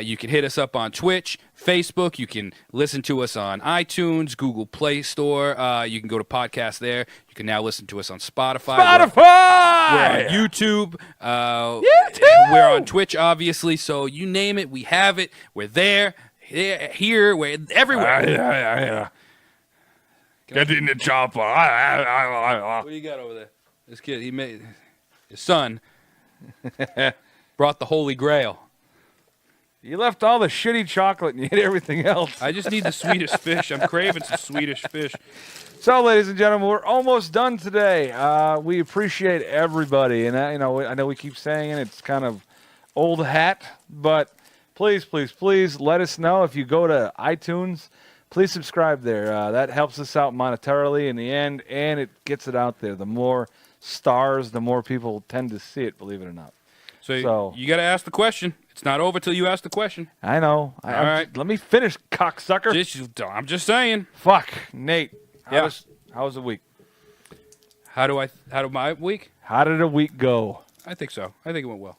You can hit us up on Twitch, Facebook. You can listen to us on iTunes, Google Play Store. You can go to podcast there. You can now listen to us on Spotify. We're on YouTube. We're on Twitch, obviously. So you name it, we have it. We're there. Here, we're everywhere. Yeah. Get in the chopper. What do you got over there? This kid, his son brought the Holy Grail. You left all the shitty chocolate and you ate everything else. I just need the Swedish fish. I'm craving some Swedish fish. So, ladies and gentlemen, we're almost done today. We appreciate everybody, and I know we keep saying it. It's kind of old hat, but please, please, please let us know if you go to iTunes. Please subscribe there. That helps us out monetarily in the end, and it gets it out there. The more stars, the more people tend to see it. Believe it or not. So you got to ask the question. It's not over till you ask the question. I know. All right. Let me finish, cocksucker. I'm just saying. Fuck, Nate. Yeah. How was the week? How did my week? How did the week go? I think so. I think it went well.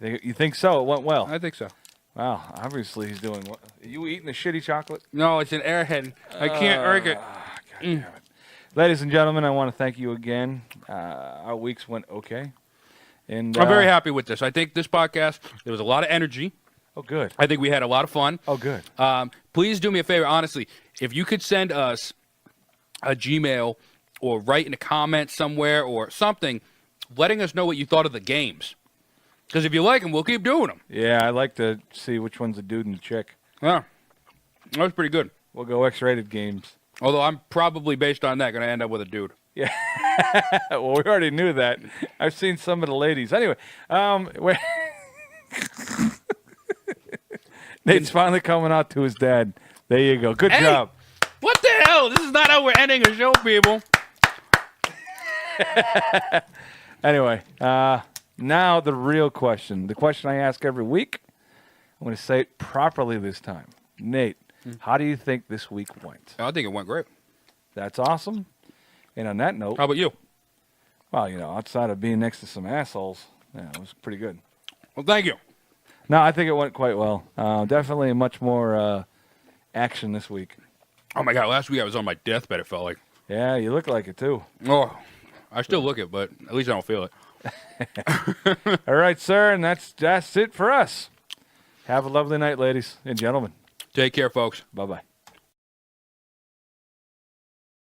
You think so? It went well. I think so. Wow. Obviously, he's doing what? Are you eating the shitty chocolate? No, it's an airhead. I can't argue it. God damn it. Ladies and gentlemen, I want to thank you again. Our weeks went okay. And I'm very happy with this. I think this podcast, there was a lot of energy. Oh, good. I think we had a lot of fun. Oh, good. Please do me a favor, honestly. If you could send us a Gmail or write in a comment somewhere or something letting us know what you thought of the games. Because if you like them, we'll keep doing them. Yeah, I like to see which one's a dude and a chick. Yeah, that was pretty good. We'll go X-rated games. Although I'm probably, based on that, going to end up with a dude. Yeah. Well, we already knew that. I've seen some of the ladies. Anyway, Nate's finally coming out to his dad. There you go. Good job. What the hell? This is not how we're ending a show, people. Anyway, now the real question. The question I ask every week. I'm going to say it properly this time. Nate, how do you think this week went? I think it went great. That's awesome. And on that note, How about you? well, outside of being next to some assholes, yeah, it was pretty good. Well, thank you. No, I think it went quite well. Definitely much more action this week. Oh, my God. Last week I was on my deathbed, it felt like. Yeah, you look like it too. Oh, I still look it, but at least I don't feel it. All right, sir, and that's it for us. Have a lovely night, ladies and gentlemen. Take care, folks. Bye-bye.